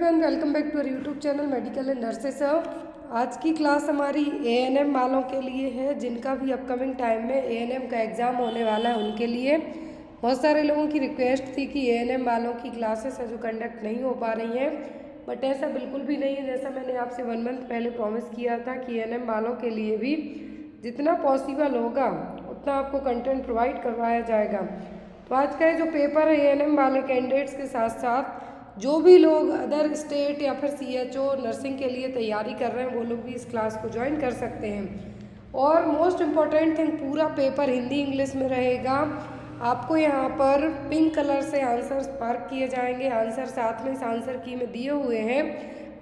Everyone, welcome back to our YouTube channel medical and nurses. आज की class हमारी ANM वालों के लिए है, जिनका भी अपकमिंग टाइम में एएनएम का एग्ज़ाम होने वाला है उनके लिए। बहुत सारे लोगों की रिक्वेस्ट थी कि एएनएम वालों की क्लासेस है जो कंडक्ट नहीं हो पा रही हैं, बट ऐसा बिल्कुल भी नहीं है। जैसा मैंने आपसे 1 मंथ पहले प्रॉमिस किया था कि एएनएम वालों के लिए भी जितना पॉसिबल होगा उतना आपको कंटेंट प्रोवाइड करवाया जाएगा। तो आज का जो पेपर है एएनएम वाले कैंडिडेट्स के साथ साथ जो भी लोग अदर स्टेट या फिर सीएचओ नर्सिंग के लिए तैयारी कर रहे हैं वो लोग भी इस क्लास को ज्वाइन कर सकते हैं। और मोस्ट इम्पॉर्टेंट थिंग, पूरा पेपर हिंदी इंग्लिश में रहेगा। आपको यहाँ पर पिंक कलर से आंसर्स मार्क किए जाएंगे। आंसर साथ में इस आंसर की में दिए हुए हैं,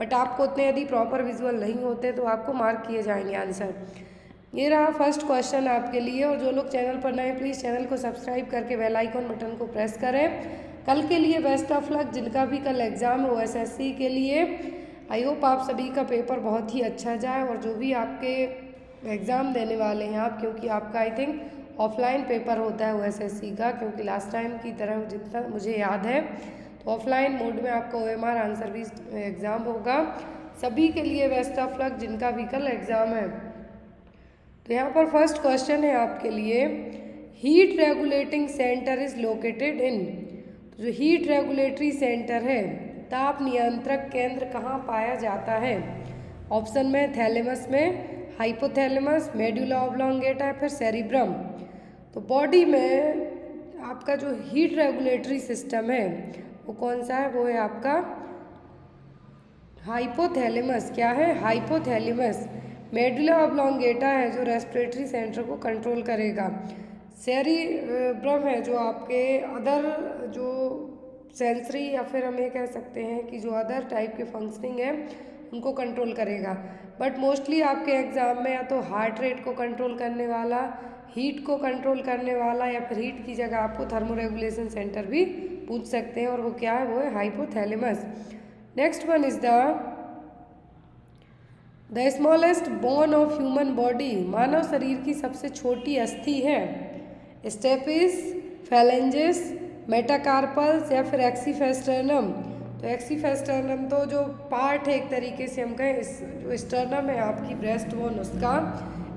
बट आपको उतने यदि प्रॉपर विजुअल नहीं होते तो आपको मार्क किए जाएंगे आंसर। ये रहा फर्स्ट क्वेश्चन आपके लिए। और जो लोग चैनल पर नए, प्लीज़ चैनल को सब्सक्राइब करके बेल आइकन बटन को प्रेस करें। कल के लिए बेस्ट ऑफ लक, जिनका भी कल एग्ज़ाम है ओएसएससी के लिए। आई होप आप सभी का पेपर बहुत ही अच्छा जाए, और जो भी आपके एग्ज़ाम देने वाले हैं आप, क्योंकि आपका आई थिंक ऑफलाइन पेपर होता है ओएसएससी का, क्योंकि लास्ट टाइम की तरह जितना मुझे याद है तो ऑफलाइन मोड में आपका ओएमआर आंसर भी एग्ज़ाम होगा। सभी के लिए बेस्ट ऑफ लक जिनका भी कल एग्ज़ाम है। तो यहाँ पर फर्स्ट क्वेश्चन है आपके लिए, heat regulating centre is located in. तो जो हीट रेगुलेटरी सेंटर है, ताप नियंत्रक केंद्र कहाँ पाया जाता है? ऑप्शन में थैलेमस में, हाइपोथैलेमस, मेडुला ऑब्लोंगेटा या फिर सेरिब्रम। तो बॉडी में आपका जो हीट रेगुलेटरी सिस्टम है वो कौन सा है? वो है आपका हाइपोथैलेमस। क्या है? हाइपोथैलेमस। मेडुला ऑब्लोंगेटा है जो रेस्पिरेटरी सेंटर को कंट्रोल करेगा। सेरिब्रम है जो आपके अदर जो सेंसरी या फिर हम ये कह सकते हैं कि जो अदर टाइप के फंक्शनिंग है उनको कंट्रोल करेगा। बट मोस्टली आपके एग्ज़ाम में या तो हार्ट रेट को कंट्रोल करने वाला, हीट को कंट्रोल करने वाला, या फिर हीट की जगह आपको थर्मो रेगुलेशन सेंटर भी पूछ सकते हैं, और वो क्या है? वो है hypothalamus. Next one is the smallest bone of human body. मानव शरीर की सबसे छोटी अस्थि है स्टेपिस, फेलेंजिस, मेटाकार्पल्स या फिर एक्सीफेस्टर्नम। तो एक्सीफेस्टर्नम तो जो पार्ट है एक तरीके से हम कहें, जो स्टर्नम है आपकी ब्रेस्ट बोन उसका।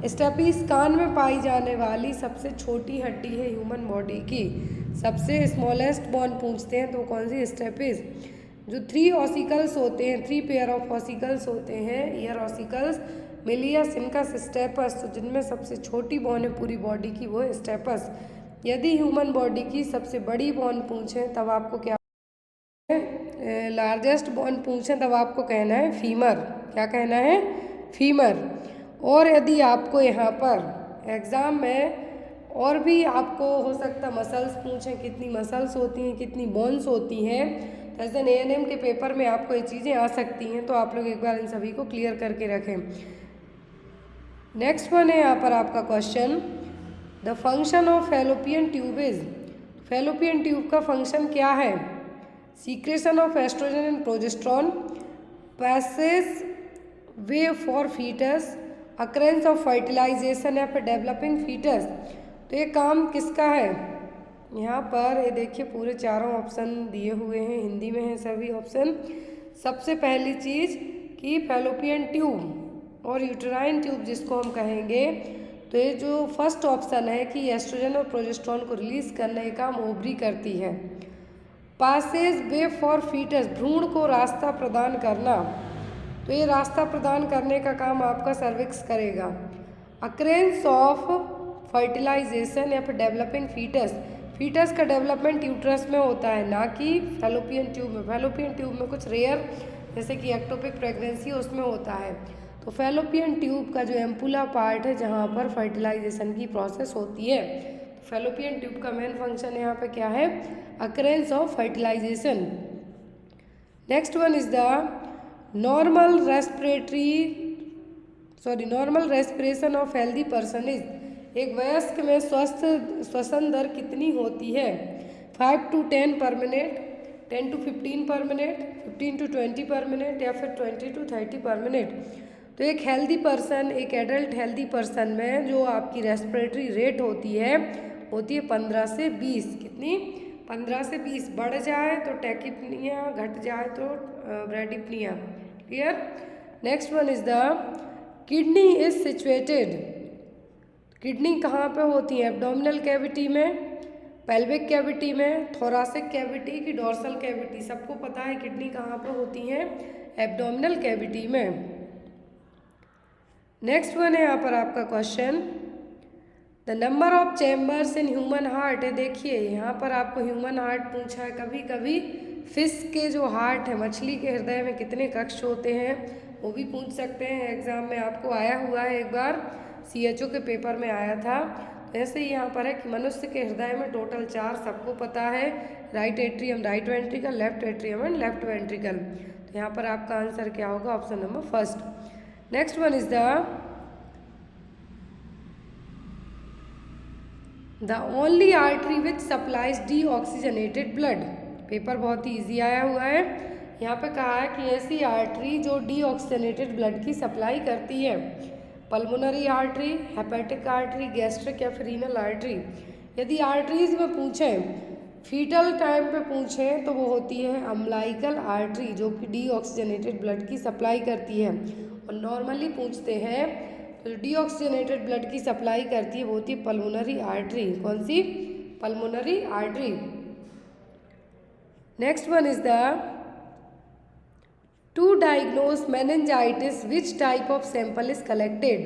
स्टेपिस कान में पाई जाने वाली सबसे छोटी हड्डी है ह्यूमन बॉडी की। सबसे स्मॉलेस्ट बोन पूछते हैं तो कौन सी? स्टेपिस। जो 3 ऑसिकल्स होते हैं, 3 पेयर ऑफ ऑसिकल्स होते हैं, ear ossicles, malleus, incus, stapes. तो जिनमें सबसे छोटी बोन है पूरी बॉडी की वो है स्टेपस। यदि ह्यूमन बॉडी की सबसे बड़ी बोन पूछें तब आपको क्या, लार्जेस्ट बोन पूछें तब आपको कहना है फीमर। क्या कहना है? फीमर। और यदि आपको यहाँ पर एग्ज़ाम में और भी आपको हो सकता मसल्स पूछें, कितनी मसल्स होती हैं, कितनी बोन्स होती हैं, तो एज एन एएनएम के पेपर में आपको ये चीज़ें आ सकती हैं। तो आप लोग एक बार इन सभी को क्लियर करके रखें। नेक्स्ट वन है यहाँ पर आपका question, the function of fallopian tube is. Fallopian tube का फंक्शन क्या है? Secretion of oestrogen and progesterone, passage way for foetus, occurrence of fertilisation या फिर डेवलपिंग फीटस। तो ये काम किसका है? यहाँ पर ये देखिए पूरे चारों ऑप्शन दिए हुए हैं, हिंदी में हैं सभी ऑप्शन। सबसे पहली चीज़ कि फैलोपियन ट्यूब और यूटेराइन ट्यूब जिसको हम कहेंगे, तो ये जो फर्स्ट ऑप्शन है कि एस्ट्रोजन और प्रोजेस्ट्रॉन को रिलीज करने का काम ओवरी करती है। पासेज वे फॉर फीटस, भ्रूण को रास्ता प्रदान करना, तो ये रास्ता प्रदान करने का काम आपका सर्विक्स करेगा। अकरेंस ऑफ फर्टिलाइजेशन या फिर डेवलपिंग फीटस, फीटस का डेवलपमेंट यूट्रस में होता है, ना कि फैलोपियन ट्यूब में। फैलोपियन ट्यूब में कुछ रेयर जैसे कि एक्टोपिक प्रेगनेंसी उसमें होता है। तो फैलोपियन ट्यूब का जो एम्पुला पार्ट है जहाँ पर फर्टिलाइजेशन की प्रोसेस होती है, तो फैलोपियन ट्यूब का मेन फंक्शन यहाँ पे क्या है? Occurrence of fertilisation. Next one is normal respiration of healthy person is. एक वयस्क में स्वस्थ श्वसन दर कितनी होती है? 5 to 10 पर मिनट, 10 to 15 पर मिनट, 15 to 20 पर मिनट, या फिर 20 to 30 पर मिनट। तो एक हेल्दी पर्सन, एक एडल्ट हेल्दी पर्सन में जो आपकी रेस्पिरेटरी रेट होती है 15 से 20। कितनी? 15 से 20 बढ़ जाए तो टैकिपनिया, घट जाए तो bradypnoea. Clear. Next one is the kidney is situated. Kidney कहाँ पे होती है? एब्डोमिनल कैविटी में, पेल्विक कैविटी में, थोरासिक कैविटी की डोर्सल कैविटी। सबको पता है किडनी कहाँ पे होती है? एब्डोमिनल कैविटी में। नेक्स्ट वन है यहाँ पर आपका question, the number of chambers in human heart है। देखिए यहाँ पर आपको ह्यूमन हार्ट पूछा है। कभी कभी फिश के जो हार्ट है, मछली के हृदय में कितने कक्ष होते हैं वो भी पूछ सकते हैं। एग्जाम में आपको आया हुआ है, एक बार CHO के पेपर में आया था। ऐसे ही यहाँ पर है कि मनुष्य के हृदय में टोटल 4 सबको पता है, right atrium, right ventricle, left atrium and left ventricle. तो यहाँ पर आपका आंसर क्या होगा? Option number first. Next one is the only artery which supplies deoxygenated blood. Paper बहुत ही ईजी आया हुआ है। यहाँ पे कहा है कि ऐसी आर्टरी जो डीऑक्सीजनेटेड ब्लड की सप्लाई करती है, pulmonary artery, hepatic artery, gastric या फिर रीनल आर्टरी। यदि आर्टरीज में पूछें, फीटल टाइम पे पूछें तो वो होती है अम्लाइकल आर्टरी जो कि डीऑक्सीजनेटेड ब्लड की सप्लाई करती है। और नॉर्मली पूछते हैं तो डीऑक्सीजनेटेड ब्लड की सप्लाई करती है वो होती है पल्मोनरी आर्टरी। कौन सी? Pulmonary artery. Next one is the to diagnose meningitis which type of sample is collected.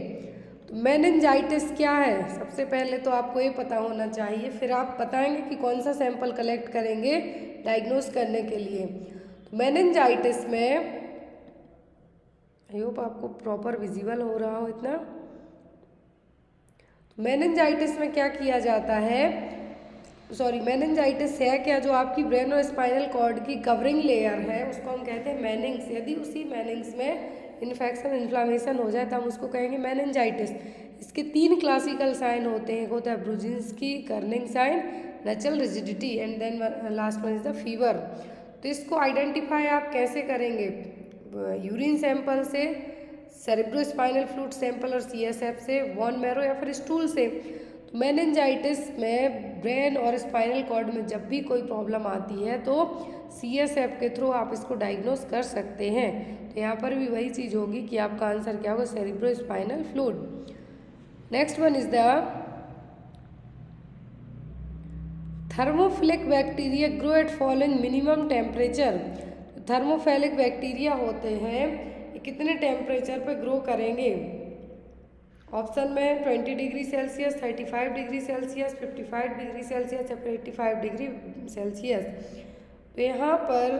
तो मेनिंजाइटिस क्या है? सबसे पहले तो आपको ये पता होना चाहिए, फिर आप बताएंगे कि कौन सा सैंपल कलेक्ट करेंगे डायग्नोज करने के लिए। तो मेनिंजाइटिस में, आई होप आपको प्रॉपर विजिबल हो रहा हो इतना। तो मेनिंजाइटिस में क्या किया जाता है, मेनिंजाइटिस है क्या, जो आपकी ब्रेन और स्पाइनल कॉर्ड की कवरिंग लेयर है उसको हम कहते हैं मेनिंग्स। यदि उसी मेनिंग्स में इन्फेक्शन, इन्फ्लामेशन हो जाए तो हम उसको कहेंगे मेनिंजाइटिस। इसके 3 क्लासिकल साइन होते हैं। एक होता है Brudzinski Kernig sign, nuchal rigidity and then last one is the fever. तो इसको आइडेंटिफाई आप कैसे करेंगे? यूरिन सैंपल से, सेरेब्रोस्पाइनल फ्लूइड सैंपल और CSF से, बोन मैरो या फिर स्टूल से। तो मेनिंजाइटिस में ब्रेन और स्पाइनल कॉर्ड में जब भी कोई प्रॉब्लम आती है तो CSF के थ्रू आप इसको डायग्नोस कर सकते हैं। तो यहाँ पर भी वही चीज़ होगी कि आपका आंसर क्या होगा? Cerebrospinal fluid. Next one is the thermophilic bacteria grow at following minimum temperature. Thermophilic bacteria होते हैं, ये कितने टेम्परेचर पे ग्रो करेंगे? ऑप्शन में 20 degree Celsius, 35 degree Celsius, 55 degree Celsius या फिर 85 डिग्री सेल्सियस। तो यहाँ पर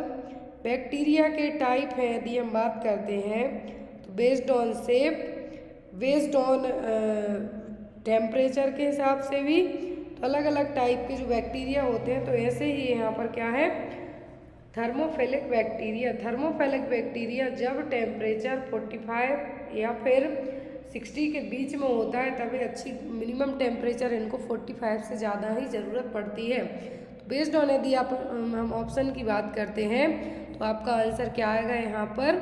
बैक्टीरिया के टाइप हैं यदि हम बात करते हैं तो based on shape, based on temperature के हिसाब से भी, तो अलग अलग टाइप के जो बैक्टीरिया होते हैं। तो ऐसे ही यहाँ पर क्या है? Thermophilic bacteria. थर्मोफिलिक बैक्टीरिया जब टेम्परेचर 45 या फिर 60 के बीच में होता है तभी अच्छी, मिनिमम टेम्परेचर इनको 45 से ज़्यादा ही ज़रूरत पड़ती है। तो बेस्ड ऑन यदि आप हम ऑप्शन की बात करते हैं तो आपका आंसर क्या आएगा यहाँ पर?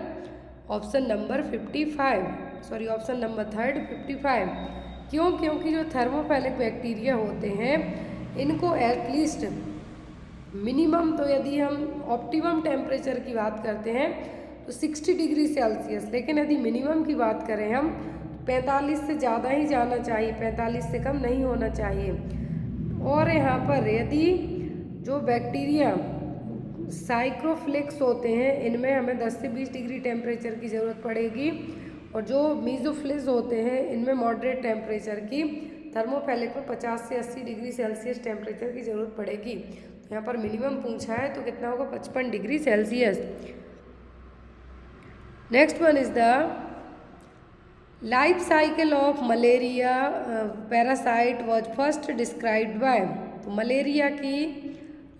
Option number 55, option number third 55। क्यों? क्योंकि जो थर्मोफिलिक बैक्टीरिया होते हैं इनको एटलीस्ट मिनिमम, तो यदि हम ऑप्टिमम टेम्परेचर की बात करते हैं तो 60 डिग्री सेल्सियस, लेकिन यदि मिनिमम की बात करें हम 45 से ज़्यादा ही जाना चाहिए, 45 से कम नहीं होना चाहिए। और यहाँ पर यदि जो बैक्टीरिया साइक्रोफ्लिक्स होते हैं इनमें हमें 10 से 20 डिग्री टेम्परेचर की ज़रूरत पड़ेगी, और जो मीज़ोफिल्स होते हैं इनमें मॉडरेट टेम्परेचर की, थर्मोफिलिक में 50 से 80 डिग्री सेल्सियस टेम्परेचर की ज़रूरत पड़ेगी। यहाँ पर मिनिमम पूछा है तो कितना होगा? 55 degree Celsius. Next one is the life cycle of malaria parasite was first described bye. तो मलेरिया की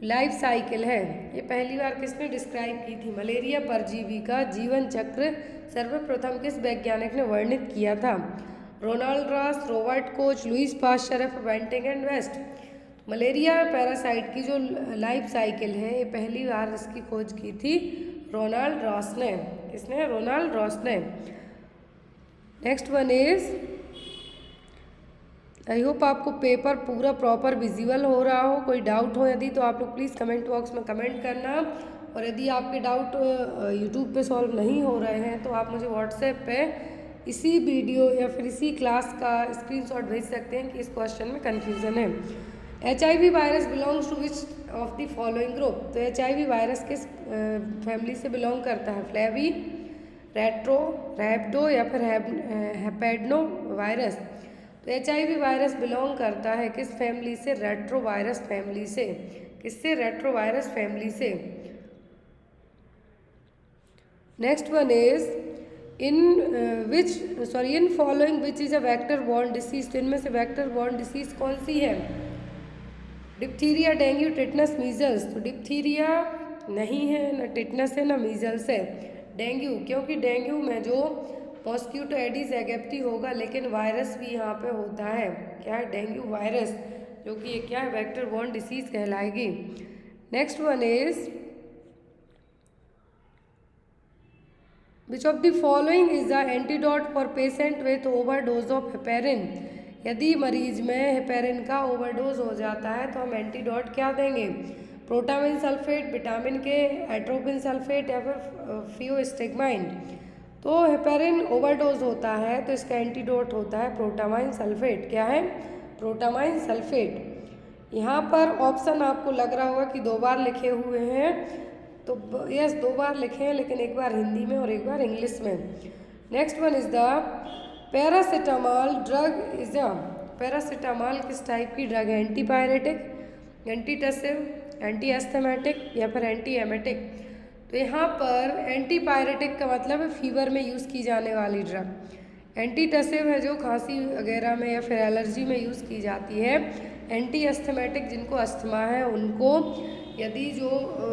लाइफ साइकिल है, ये पहली बार किसने डिस्क्राइब की थी? मलेरिया परजीवी का जीवन चक्र सर्वप्रथम किस वैज्ञानिक ने वर्णित किया था? Ronald Ross, Robert Koch, Louis Pasteur, Banting and Best. Malaria parasite की जो लाइफ साइकिल है ये पहली बार इसकी खोज की थी रोनाल्ड रॉस ने। किसने? रोनाल्ड रॉस ने। Next one is I hope आपको पेपर पूरा प्रॉपर विजिबल हो रहा हो। कोई डाउट हो यदि तो आप लोग प्लीज़ कमेंट बॉक्स में कमेंट करना, और यदि आपके डाउट यूट्यूब पे सॉल्व नहीं हो रहे हैं तो आप मुझे व्हाट्सएप पे इसी वीडियो या फिर इसी क्लास का स्क्रीनशॉट भेज सकते हैं कि इस क्वेश्चन में कन्फ्यूज़न है। HIV virus belongs to which of the following group. तो HIV वायरस किस फैमिली से बिलोंग करता है? फ्लेवी, रेट्रो, रैबिडो या फिर हेपेडनो वायरस। तो HIV वायरस बिलोंग करता है किस फैमिली से? रेट्रो वायरस फैमिली से। किससे? रेट्रो वायरस फैमिली से। Next one is in following which is a vector borne disease. तो इनमें से वेक्टर बॉर्न डिसीज कौन सी है? Diphtheria, dengue, tetanus, measles. तो डिप्थीरिया नहीं है, न टिटनस है, न मीजल्स है। डेंगू, क्योंकि डेंगू में जो मॉस्क्यूटो एडिस एगिप्टी होगा, लेकिन वायरस भी यहाँ पे होता है। क्या है? डेंगू वायरस, जो कि ये क्या है? वेक्टर बॉर्न डिसीज कहलाएगी। Next one is which of the following is the antidote for patient with overdose of heparin. यदि मरीज में हेपेरिन का ओवरडोज हो जाता है तो हम एंटीडोट क्या देंगे? प्रोटामिन सल्फेट, विटामिन के, एट्रोपिन सल्फेट या फिर फियोस्टिग्माइन। तो हेपेरिन ओवरडोज होता है तो इसका एंटीडोट होता है प्रोटामाइन सल्फेट। क्या है? Protamine sulphate. यहाँ पर ऑप्शन आपको लग रहा होगा कि 2 बार लिखे हुए हैं, तो यस 2 बार लिखे हैं, लेकिन एक बार हिंदी में और एक बार इंग्लिश में। Next one is the paracetamol drug is a. Paracetamol किस टाइप की ड्रग है? एंटीपायरेटिक, एंटीटसिव, एंटी एस्थमेटिक या फिर एंटी एमेटिक। तो यहाँ पर एंटीपायरेटिक का मतलब है फीवर में यूज़ की जाने वाली ड्रग। एंटीटसिव है जो खांसी वगैरह में या फिर एलर्जी में यूज़ की जाती है। एंटी एस्थमेटिक जिनको अस्थमा है उनको यदि जो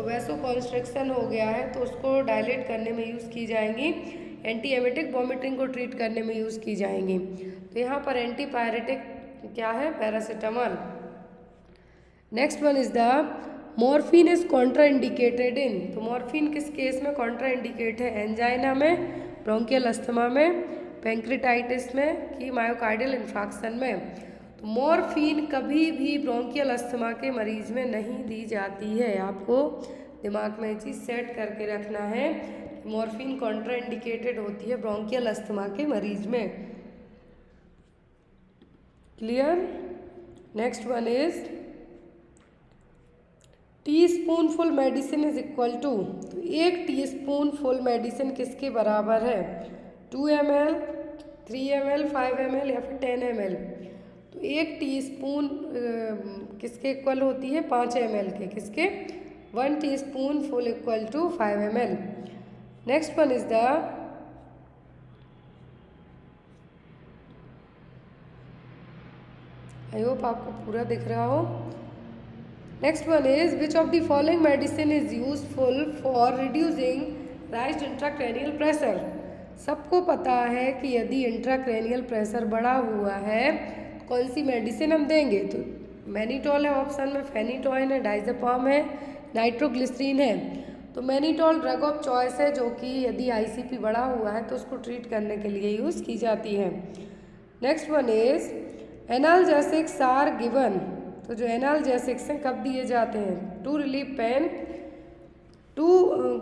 वैसोकॉन्स्ट्रिक्शन हो गया है तो उसको डायलेट करने में यूज़ की जाएंगी। एंटी एमेटिक वॉमिटिंग को ट्रीट करने में यूज़ की जाएंगी। तो यहाँ पर एंटीपायरेटिक क्या है? Paracetamol. Next one is the morphine is Contra indicated in. तो मॉर्फिन किस केस में कॉन्ट्रा इंडिकेट है? एंजाइना में, ब्रोंकियल अस्थमा में, पैंक्रेटाइटिस में कि मायोकार्डियल इन्फाक्शन में। तो मॉर्फिन कभी भी ब्रोंकियल अस्थमा के मरीज में नहीं दी जाती है। आपको दिमाग में ये चीज़ सेट करके रखना है। मॉर्फिन कॉन्ट्रा इंडिकेटेड होती है ब्रोंकियल अस्थमा के मरीज में। Clear? Next one is teaspoonful medicine is equal to. तो 1 टीस्पून फुल मेडिसिन किसके बराबर है? 2 ml, 3 ml, 5 ml या फिर 10 ml। तो 1 टीस्पून किसके इक्वल होती है? 5 ml के। किसके? 1 teaspoon full equal to 5 ml। Next one is the I hope आपको पूरा दिख रहा हो। Next one is which of the following medicine is useful for reducing raised intracranial pressure. सबको पता है कि यदि इंट्राक्रैनियल प्रेशर बढ़ा हुआ है कौन सी मेडिसिन हम देंगे? तो मैनिटॉल है ऑप्शन में, फेनिटॉइन है, डाइज़ेपाम है, नाइट्रोग्लिसरीन है। तो मैनिटॉल ड्रग ऑफ चॉइस है जो कि यदि ICP बढ़ा हुआ है तो उसको ट्रीट करने के लिए यूज़ की जाती है। Next one is analgesics are given. तो जो एनाल्जेसिक्स हैं कब दिए जाते हैं? To relieve pain, to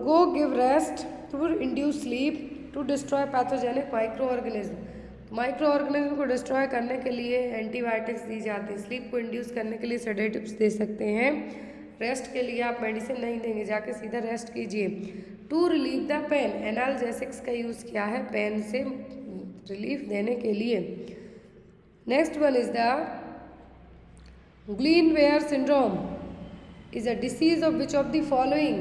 go give rest, to induce sleep, to destroy pathogenic micro organism. Micro organism को डिस्ट्रॉय करने के लिए एंटीबायोटिक्स दी जाती हैं। स्लीप को इंड्यूस करने के लिए सेडेटिव्स दे सकते हैं। रेस्ट के लिए आप मेडिसिन नहीं देंगे, जाके सीधा रेस्ट कीजिए। To relieve the pain, analgesics का यूज़ किया है पेन से रिलीफ देने के लिए। Next one is the Guillain-Barré syndrome is a disease of which of the following।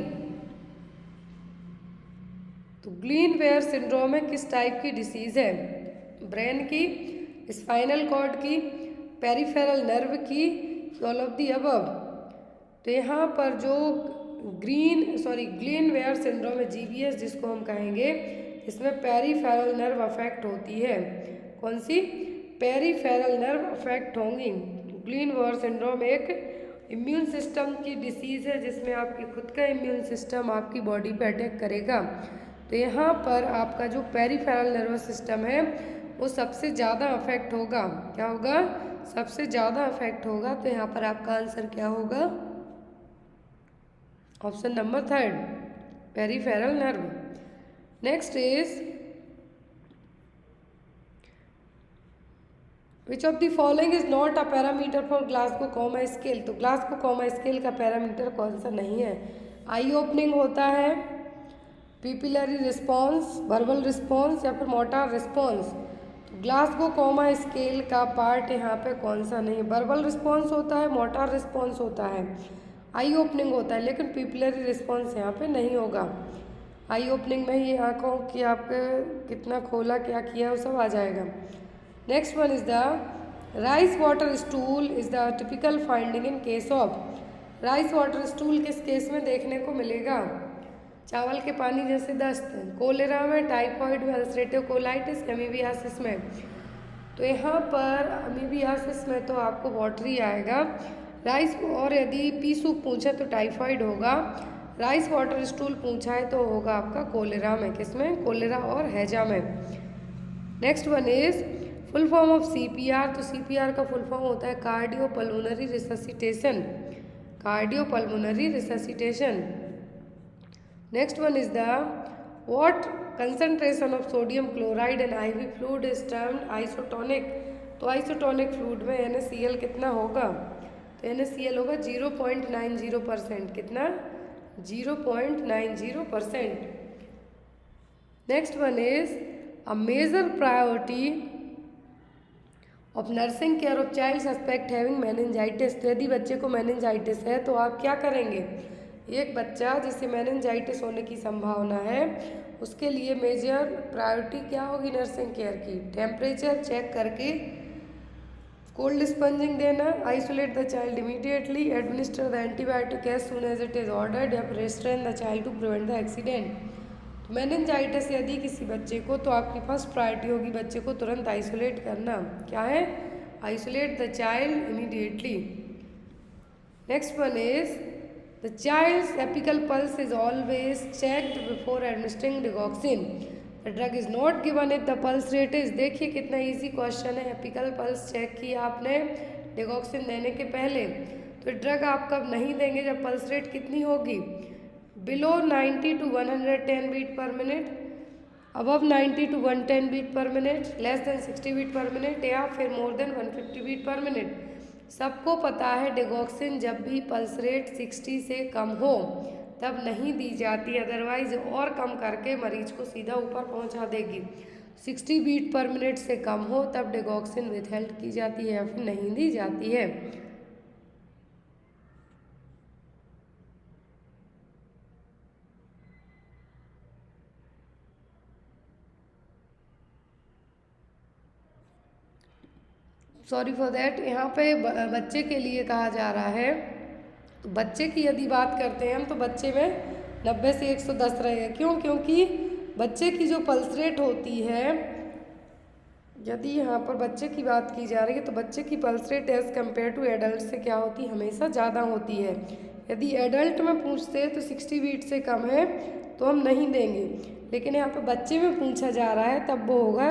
तो Guillain-Barré syndrome में किस टाइप की डिसीज है? ब्रेन की, स्पाइनल कॉर्ड की, पेरिफेरल नर्व की, ऑल ऑफ दी अबव। तो यहाँ पर जो Guillain-Barré syndrome है, GBS जिसको हम कहेंगे, इसमें पेरिफेरल नर्व अफेक्ट होती है। कौन सी? पेरिफेरल नर्व अफेक्ट होंगी। Guillain-Barré syndrome एक इम्यून सिस्टम की डिसीज़ है जिसमें आपकी खुद का इम्यून सिस्टम आपकी बॉडी पे अटैक करेगा। तो यहाँ पर आपका जो पेरिफेरल नर्वस सिस्टम है वो सबसे ज़्यादा अफेक्ट होगा। क्या होगा? सबसे ज़्यादा इफेक्ट होगा। तो यहाँ पर आपका आंसर क्या होगा? Option number 3, peripheral nerve. Next is which of the following is not a parameter for Glasgow comma scale. तो ग्लासगो कॉमा स्केल का पैरामीटर कौन सा नहीं है? आई ओपनिंग होता है, पिपिलरी रिस्पॉन्स, वर्बल रिस्पॉन्स या फिर मोटार रिस्पॉन्स। तो ग्लासगो कॉमा स्केल का पार्ट यहाँ पे कौन सा नहीं है? वर्बल रिस्पॉन्स होता है, मोटार रिस्पॉन्स होता है, आई ओपनिंग होता है, लेकिन पिपिलरी रिस्पॉन्स यहाँ पे नहीं होगा। आई ओपनिंग में ही आँखों की आपके कितना खोला, क्या किया, वो सब आ जाएगा। Next one is the rice water stool is the typical finding in case of. Rice water stool किस केस में देखने को मिलेगा? चावल के पानी जैसे दस्त, कोलेरा में, टाइफॉइड में, अल्सरेटिव कोलाइटिस, अमीबियासिस में। तो यहाँ पर अमीबियासिस में तो आपको वाटर ही आएगा। राइस और यदि पी सूप पूछे तो टाइफॉइड होगा। राइस वाटर स्टूल पूछा है तो होगा आपका कोलेरा में। किसमें? कोलेरा और हैजा में। Next one is full form of CPR. तो सीपीआर का फुल फॉर्म होता है cardio pulmonary resuscitation. Cardio pulmonary resuscitation. Next one is the what concentration of sodium chloride in IV fluid is termed isotonic. तो isotonic fluid में NaCl कितना होगा? तो NaCl होगा 0.90%। कितना? 0.90%। Next one is a major priority of nursing care of child suspect having meningitis. तो यदि बच्चे को मेनिंजाइटिस है तो आप क्या करेंगे? एक बच्चा जिसे मेनिंजाइटिस होने की संभावना है उसके लिए मेजर प्रायोरिटी क्या होगी नर्सिंग केयर की? टेम्परेचर चेक करके कोल्ड स्पंजिंग देना, isolate the child immediately, administer the antibiotic as soon as it is ordered, या फिर restrain the child to prevent the accident. तो मेनिंजाइटिस यदि किसी बच्चे को, तो आपकी फर्स्ट प्रायोरिटी होगी बच्चे को तुरंत आइसोलेट करना। क्या है? Isolate the child immediately. Next one is the child's apical pulse is always checked before administering digoxin. The drug is not given if the pulse rate is. देखिए कितना इजी क्वेश्चन है। एपिकल पल्स चेक किया आपने digoxin देने के पहले, तो drug आप कब नहीं देंगे? जब पल्स रेट कितनी होगी? Below 90 to 110 beat per minute, above 90 to 110 beat per minute, less than 60 beat per minute, या फिर more than 150 beat per minute. सबको पता है डिगॉक्सिन जब भी पल्स रेट 60 से कम हो तब नहीं दी जाती, अदरवाइज और कम करके मरीज को सीधा ऊपर पहुंचा देगी। 60 बीट पर मिनट से कम हो तब डिगॉक्सिन विथहेल्ड की जाती है या फिर नहीं दी जाती है। सॉरी फॉर दैट, यहाँ पे बच्चे के लिए कहा जा रहा है। तो बच्चे की यदि बात करते हैं हम तो बच्चे में 90 से 110 रहेगा। क्यों? क्योंकि बच्चे की जो पल्स रेट होती है, यदि यहाँ पर बच्चे की बात की जा रही है तो बच्चे की pulse rate as compare to adult से क्या होती है? हमेशा ज़्यादा होती है। यदि एडल्ट में पूछते हैं तो 60 बीट से कम है तो हम नहीं देंगे, लेकिन यहाँ पे बच्चे में पूछा जा रहा है तब वो होगा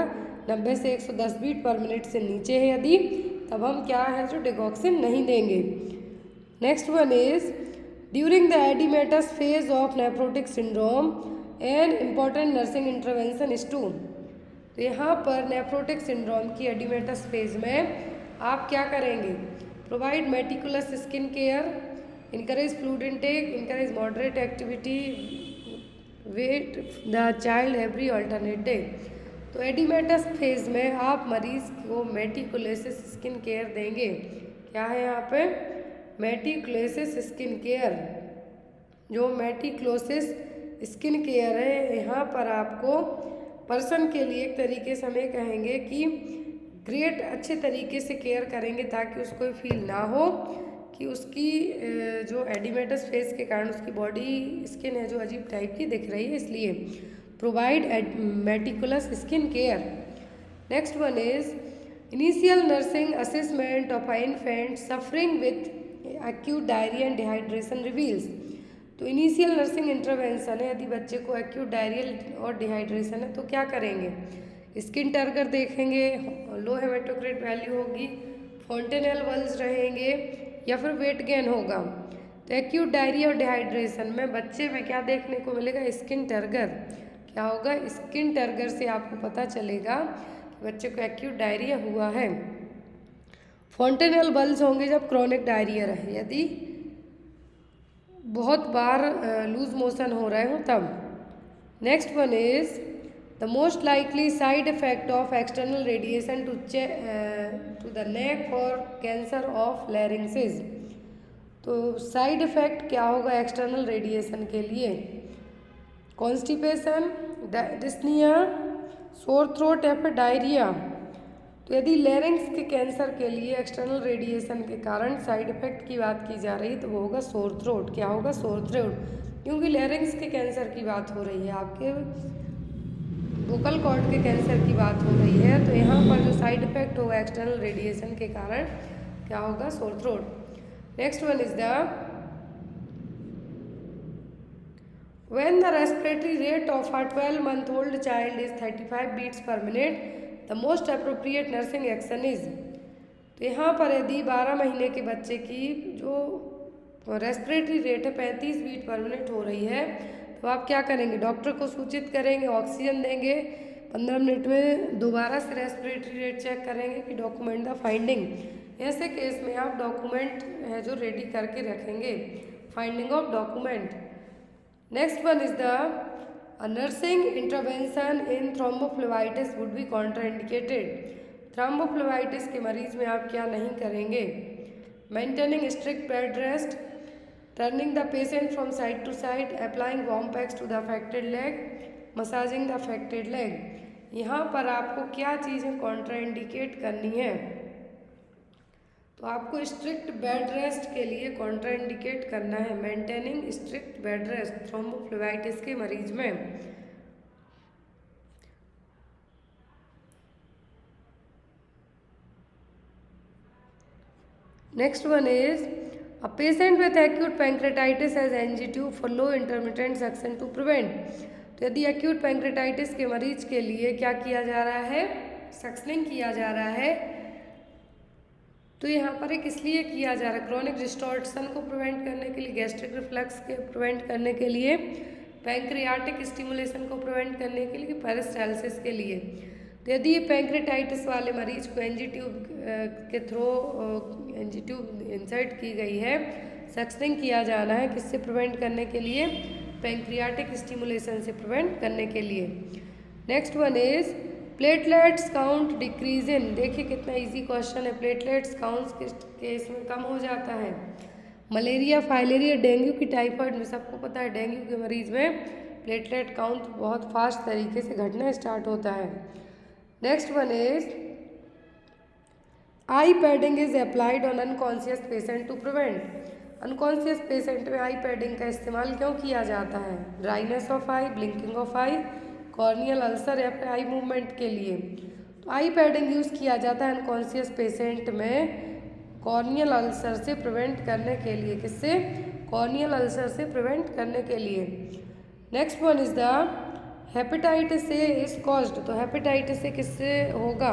90 से 110 बीट पर मिनट से नीचे है यदि, तब हम क्या है जो डिगॉक्सिन नहीं देंगे। Next one is during the oedematous phase of nephrotic syndrome an important nursing intervention is to. तो यहाँ पर नेफ्रोटिक सिंड्रोम की एडिमेटस फेज में आप क्या करेंगे? Provide meticulous skin care, encourage fluid intake, encourage moderate activity, weigh the child every alternate day. तो oedematous phase में आप मरीज को मेटिकुलेसिस स्किन केयर देंगे। क्या है यहाँ पे? मेटिकुलेसिस स्किन केयर। जो मेटिकुलोसिस स्किन केयर है यहाँ पर आपको पर्सन के लिए एक तरीके से हमें कहेंगे कि ग्रेट अच्छे तरीके से केयर करेंगे ताकि उसको फील ना हो कि उसकी जो एडिमेटस फेज के कारण उसकी बॉडी स्किन है जो अजीब टाइप की दिख रही है, इसलिए provide meticulous skin care. Next one is initial nursing assessment of a infant suffering with acute diarrhoea and dehydration reveals. तो इनिशियल नर्सिंग इंटरवेंशन है, यदि बच्चे को एक्यूट डायरियल और डिहाइड्रेशन है तो क्या करेंगे? स्किन टर्गर देखेंगे, लो हेमेटोक्रिट वैल्यू होगी, फोंटेनेल बल्स रहेंगे या फिर वेट गेन होगा। तो एक्यूट डायरिया और डिहाइड्रेशन में बच्चे में क्या देखने को मिलेगा, स्किन टर्गर। क्या होगा, स्किन टर्गर से आपको पता चलेगा कि बच्चे को एक्यूट डायरिया हुआ है। फोंटेनेल बल्स होंगे जब क्रॉनिक डायरिया रहे, यदि बहुत बार लूज मोशन हो रहे हो तब। Next one is the most likely side effect of external radiation to the neck for cancer of larynx. तो साइड इफेक्ट क्या होगा एक्सटर्नल रेडिएशन के लिए, कॉन्स्टिपेशन, डिस्निया, सोर थ्रोट या फिर डायरिया। तो यदि लैरिंग्स के कैंसर के लिए एक्सटर्नल रेडिएशन के कारण साइड इफेक्ट की बात की जा रही है तो वो होगा सोर थ्रोट। क्या होगा, सोर थ्रोट, क्योंकि लैरिंग्स के कैंसर की बात हो रही है, आपके वोकल कॉर्ड के कैंसर की बात हो रही है। तो यहाँ पर जो साइड इफेक्ट होगा एक्सटर्नल रेडिएशन के कारण क्या होगा, sore throat. Next one is the when the respiratory rate of a 12-month-old child is 35 beats per minute, the most appropriate nursing action is। तो यहाँ पर यदि 12 महीने के बच्चे की जो रेस्पिरेटरी रेट है 35 बीट पर मिनट हो रही है, तो आप क्या करेंगे, डॉक्टर को सूचित करेंगे, ऑक्सीजन देंगे, 15 मिनट में दोबारा से रेस्पिरेटरी रेट चेक करेंगे कि डॉक्यूमेंट द फाइंडिंग। ऐसे केस में आप डॉक्यूमेंट है जो रेडी करके रखेंगे, finding of document. Next one is the nursing intervention in thrombophlebitis would be contraindicated. Thrombophlebitis के मरीज में आप क्या नहीं करेंगे, maintaining strict bed rest, turning the patient from side to side, applying warm packs to the affected leg, massaging the affected leg. यहाँ पर आपको क्या चीज़ें कॉन्ट्राइंडिकेट करनी है, तो आपको स्ट्रिक्ट बेड रेस्ट के लिए कॉन्ट्राइंडिकेट करना है, maintaining strict bed rest thrombophlebitis के मरीज में। Next one is a patient with acute pancreatitis has NG tube for low intermittent suction to prevent. तो यदि एक्यूट पैंक्रेटाइटिस के मरीज के लिए क्या किया जा रहा है, सक्शनिंग किया जा रहा है, तो यहाँ पर एक इसलिए किया जा रहा है क्रॉनिक डिस्टॉर्शन को प्रिवेंट करने के लिए, गैस्ट्रिक रिफ्लक्स के प्रिवेंट करने के लिए, पैंक्रियाटिक स्टिमुलेशन को प्रिवेंट करने के लिए, पेरिस्टाल्सिस के लिए। तो यदि ये पैंक्रेटाइटिस वाले मरीज को एनजी ट्यूब के थ्रू एनजी ट्यूब इंसर्ट की गई है, सक्शनिंग किया जाना है, किससे प्रिवेंट करने के लिए, पैंक्रियाटिक स्टिमुलेशन से प्रिवेंट करने के लिए। Next one is platelets count decrease in. देखिए कितना इजी क्वेश्चन है, प्लेटलेट्स काउंट किस केस में कम हो जाता है, मलेरिया, फाइलेरिया, डेंगू की, टाइफाइड में। सबको पता है डेंगू के मरीज में प्लेटलेट काउंट बहुत फास्ट तरीके से घटना स्टार्ट होता है। Next one is eye padding is applied on unconscious patient to prevent. Unconscious patient में आई पैडिंग का इस्तेमाल क्यों किया जाता है, dryness of eye, blinking of eye, corneal ulcer या फिर आई मूवमेंट के लिए। तो आई पैडिंग यूज़ किया जाता है अनकॉन्शियस पेशेंट में कॉर्नियल अल्सर से प्रिवेंट करने के लिए, किससे, कॉर्नियल अल्सर से प्रिवेंट करने के लिए। Next one is the hepatitis A is caused. तो हेपेटाइटिस ए किससे होगा,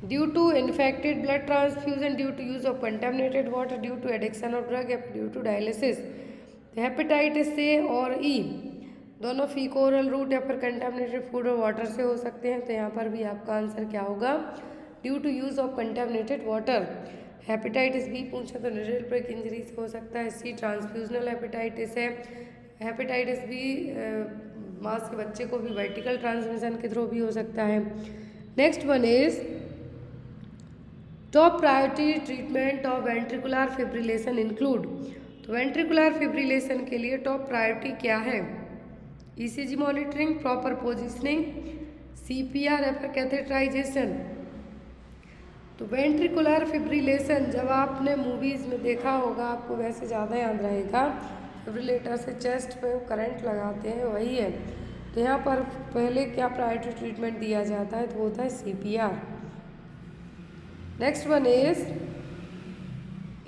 due to infected blood transfusion, due to use of contaminated water, due to addiction of drug या due to dialysis. Hepatitis A और E दोनों फीको oral route या फिर contaminated food और water से हो सकते हैं। तो यहाँ पर भी आपका आंसर क्या होगा, due to use of contaminated water. Hepatitis B पूछा तो न्यूरल ब्रेक इंजरी से हो सकता है। सी ट्रांसफ्यूजनल हेपेटाइटिस है। हेपेटाइटिस बी माँ से बच्चे को भी वर्टिकल ट्रांसमिशन के थ्रू भी हो सकता है। Next one is top priority treatment of ventricular fibrillation include. तो वेंट्रिकुलर फिब्रिलेशन के लिए टॉप प्रायोरिटी क्या है, ECG monitoring, proper positioning, CPR या फिर कैथेटराइजेशन। तो वेंट्रिकुलर फिब्रिलेशन जब आपने मूवीज़ में देखा होगा आपको वैसे ज़्यादा याद रहेगा, फिब्रिलेटर से चेस्ट पे करंट लगाते हैं, वही है। तो यहाँ पर पहले क्या प्रायोरिटी ट्रीटमेंट दिया जाता है, तो वो होता है CPR. Next one is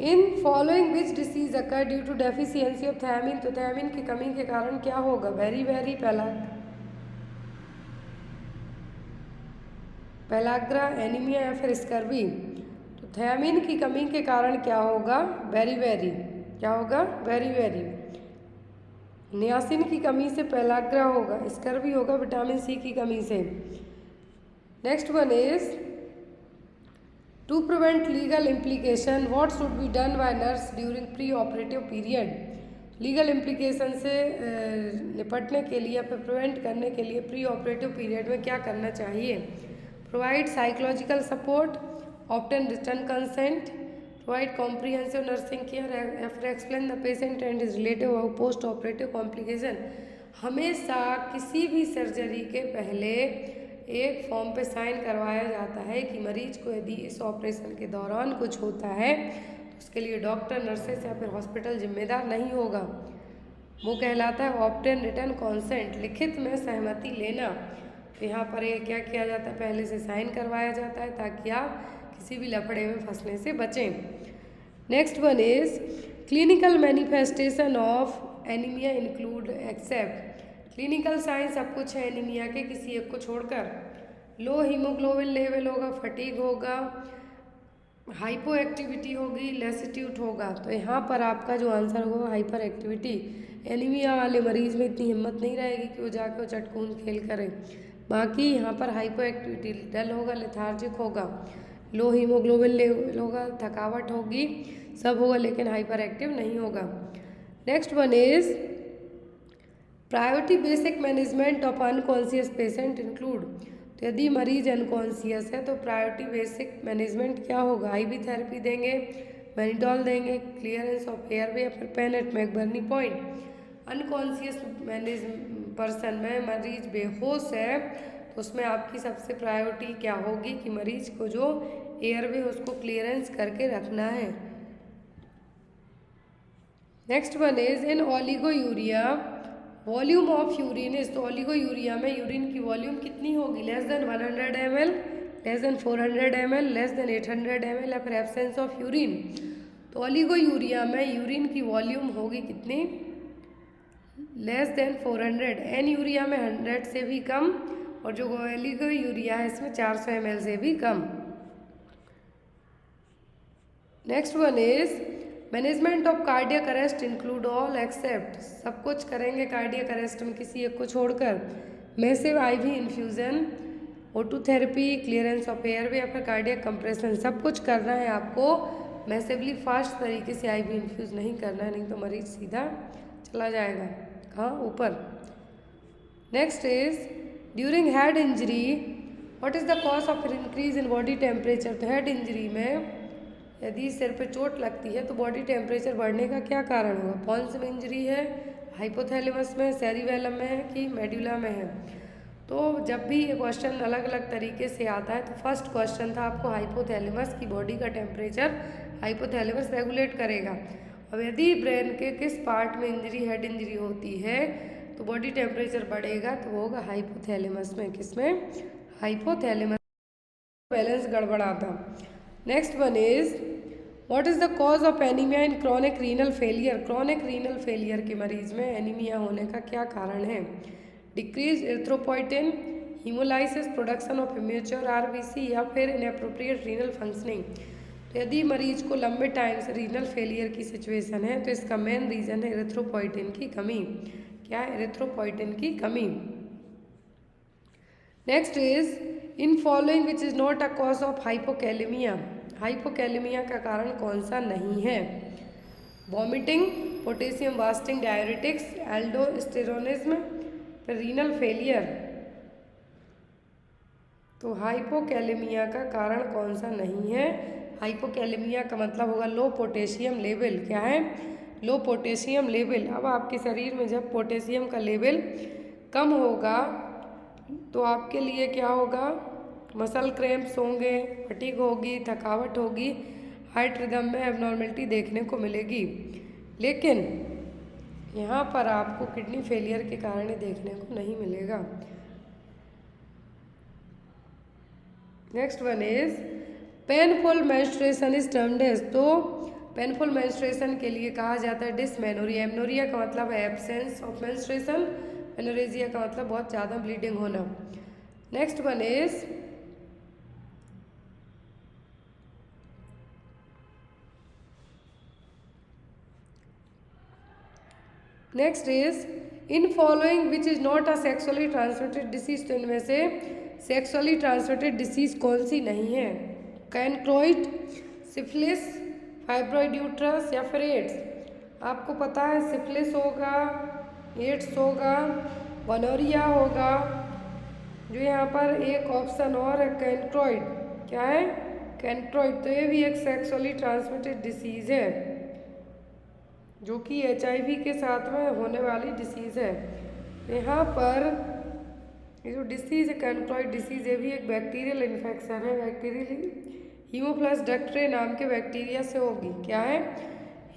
in following which disease occur due to deficiency of thiamine. तो थायमिन की कमी के कारण क्या होगा, वेरी पेलाग्रा, एनीमिया या फिर स्कर्वी। तो थायमिन की कमी के कारण क्या होगा? वेरी वेरी, क्या होगा? Very very. नियासिन की कमी से पेलाग्रा होगा, स्कर्वी होगा विटामिन सी की कमी से। Next one is to prevent legal implication what should be done by nurse during pre operative period. Legal implication से निपटने के लिए या फिर प्रिवेंट करने के लिए प्री ऑपरेटिव पीरियड में क्या करना चाहिए? Provide psychological support, obtain return consent, provide comprehensive nursing care, explain the patient and his relative और पोस्ट ऑपरेटिव कॉम्प्लिकेशन। हमेशा किसी भी सर्जरी के पहले एक फॉर्म पे साइन करवाया जाता है कि मरीज को यदि इस ऑपरेशन के दौरान कुछ होता है तो उसके लिए डॉक्टर, नर्सेस या फिर हॉस्पिटल जिम्मेदार नहीं होगा। वो कहलाता है ऑब्टेन रिटर्न कॉन्सेंट, लिखित में सहमति लेना। तो यहाँ पर ये क्या किया जाता है? पहले से साइन करवाया जाता है ताकि आप किसी भी लफड़े में फंसने से बचें। Next one is clinical manifestation of anaemia include except. Clinical sign सब कुछ है एनीमिया के, किसी एक को छोड़कर। लो हीमोग्लोबिन लेवल होगा, फटीग होगा, हाइपो एक्टिविटी होगी, लेसिट्यूट होगा। तो यहाँ पर आपका जो आंसर होगा हाइपर एक्टिविटी। एनीमिया वाले मरीज में इतनी हिम्मत नहीं रहेगी कि वो जाकर वो चटकून खेल करें। बाकी यहाँ पर हाइपो एक्टिविटी, डल होगा, लेथार्जिक होगा, लो हीमोग्लोबिन लेवल होगा, थकावट होगी, सब होगा, लेकिन हाइपर एक्टिव नहीं होगा। Next one is priority basic management of unconscious patient include. तो यदि मरीज अनकॉन्शियस है तो प्रायोरिटी बेसिक मैनेजमेंट क्या होगा? आईवी थेरेपी देंगे, मैनिटॉल देंगे, क्लियरेंस ऑफ एयरवे या फिर pen eight McBurney point. Unconscious person में मरीज बेहोश है तो उसमें आपकी सबसे प्रायोरिटी क्या होगी कि मरीज को जो एयरवे उसको क्लियरेंस करके रखना है। Next one is in oliguria volume of urine is. तो ओलिगोयूरिया में यूरिन की वॉल्यूम कितनी होगी? Less than 100 ml, less than 400 ml, less than 800 ml या फिर एब्सेंस ऑफ यूरिन। तो ओलिगोयूरिया में यूरिन की वॉल्यूम होगी कितनी? Less than 400। एन यूरिया में 100 से भी कम, और जो ओलिगोयूरिया है इसमें 400 ml से भी कम। Next one is management of cardiac arrest include all except. सब कुछ करेंगे कार्डियक अरेस्ट में किसी एक को छोड़कर। Massive IV infusion, O2 therapy, clearance of airway या फिर कार्डियक कंप्रेशन, सब कुछ करना है आपको। मैसिवली फास्ट तरीके से आईवी इन्फ्यूज़ नहीं करना है, नहीं तो मरीज सीधा चला जाएगा कहाँ? ऊपर। Next is during head injury what is the cause of increase in body temperature. तो हेड इंजरी में यदि सिर पे चोट लगती है तो बॉडी टेम्परेचर बढ़ने का क्या कारण होगा? पॉन्स में इंजरी है, हाइपोथैलेमस में, सेरिबेलम में है कि मेडुला में है? तो जब भी ये क्वेश्चन अलग अलग तरीके से आता है तो फर्स्ट क्वेश्चन था आपको हाइपोथैलेमस की, बॉडी का टेम्परेचर हाइपोथैलेमस रेगुलेट करेगा। अब यदि ब्रेन के किस पार्ट में इंजरी, हेड इंजरी होती है तो बॉडी टेम्परेचर बढ़ेगा, तो वो होगा हाइपोथैलेमस में। किसमें? हाइपोथैलेमस। बैलेंस गड़बड़ाता। Next one is what is the cause of anaemia in chronic renal failure. Chronic renal failure के मरीज में एनीमिया होने का क्या कारण है? Decrease erythropoietin, haemolysis, production of immature RBC या फिर इनएप्रोप्रिएट रीनल फंक्शनिंग। तो यदि मरीज को लंबे टाइम से रीनल फेलियर की सिचुएशन है तो इसका मेन रीज़न है एरिथ्रोपोइटिन की कमी। क्या है? एरिथ्रोपोइटिन की कमी। Next is in following which is not a cause of hypokalemia. Hypokalemia का कारण कौन सा नहीं है? Vomiting, potassium wasting diuretics, aldosteronism, फिर रीनल फेलियर। तो हाइपोकैलेमिया का कारण कौन सा नहीं है? हाइपोकैलेमिया का मतलब होगा लो पोटेशियम लेवल। क्या है? लो पोटेशियम लेवल। अब आपके शरीर में जब पोटेशियम का लेवल कम होगा तो आपके लिए क्या होगा? मसल क्रैम्प्स होंगे, फटीग होगी, थकावट होगी, हार्ट रिदम में एबनॉर्मलिटी देखने को मिलेगी। लेकिन यहाँ पर आपको किडनी फेलियर के कारण देखने को नहीं मिलेगा। Next one is painful menstruation is termed as. तो पेनफुल मेंस्ट्रुएशन के लिए कहा जाता है डिसमेनोरिया। एमनोरिया का मतलब है एब्सेंस ऑफ मेंस्ट्रुएशन, मेनोरेजिया का मतलब बहुत ज़्यादा ब्लीडिंग होना। Next one is next is in following which is not a sexually transmitted disease, तो इनमें से सेक्सुअली ट्रांसमिटेड डिसीज कौन सी नहीं है? कैनक्रोइड, सिफिलिस, फाइब्रॉइड यूट्रस या फिर एड्स। आपको पता है सिफिलिस होगा, एड्स होगा, गोनोरिया होगा, जो यहाँ पर एक ऑप्शन और है कैनक्रोइड। क्या है? कैनक्रोइड। तो ये भी एक सेक्सुअली ट्रांसमिटेड डिसीज़ है जो कि HIV के साथ में होने वाली डिसीज़ है। यहाँ पर ये जो डिसीज़ है कैनक्रोइड डिसीज़, ये भी एक बैक्टीरियल इन्फेक्शन है। बैक्टीरियल हीमोफिलस डक्टरे नाम के बैक्टीरिया से होगी। क्या है?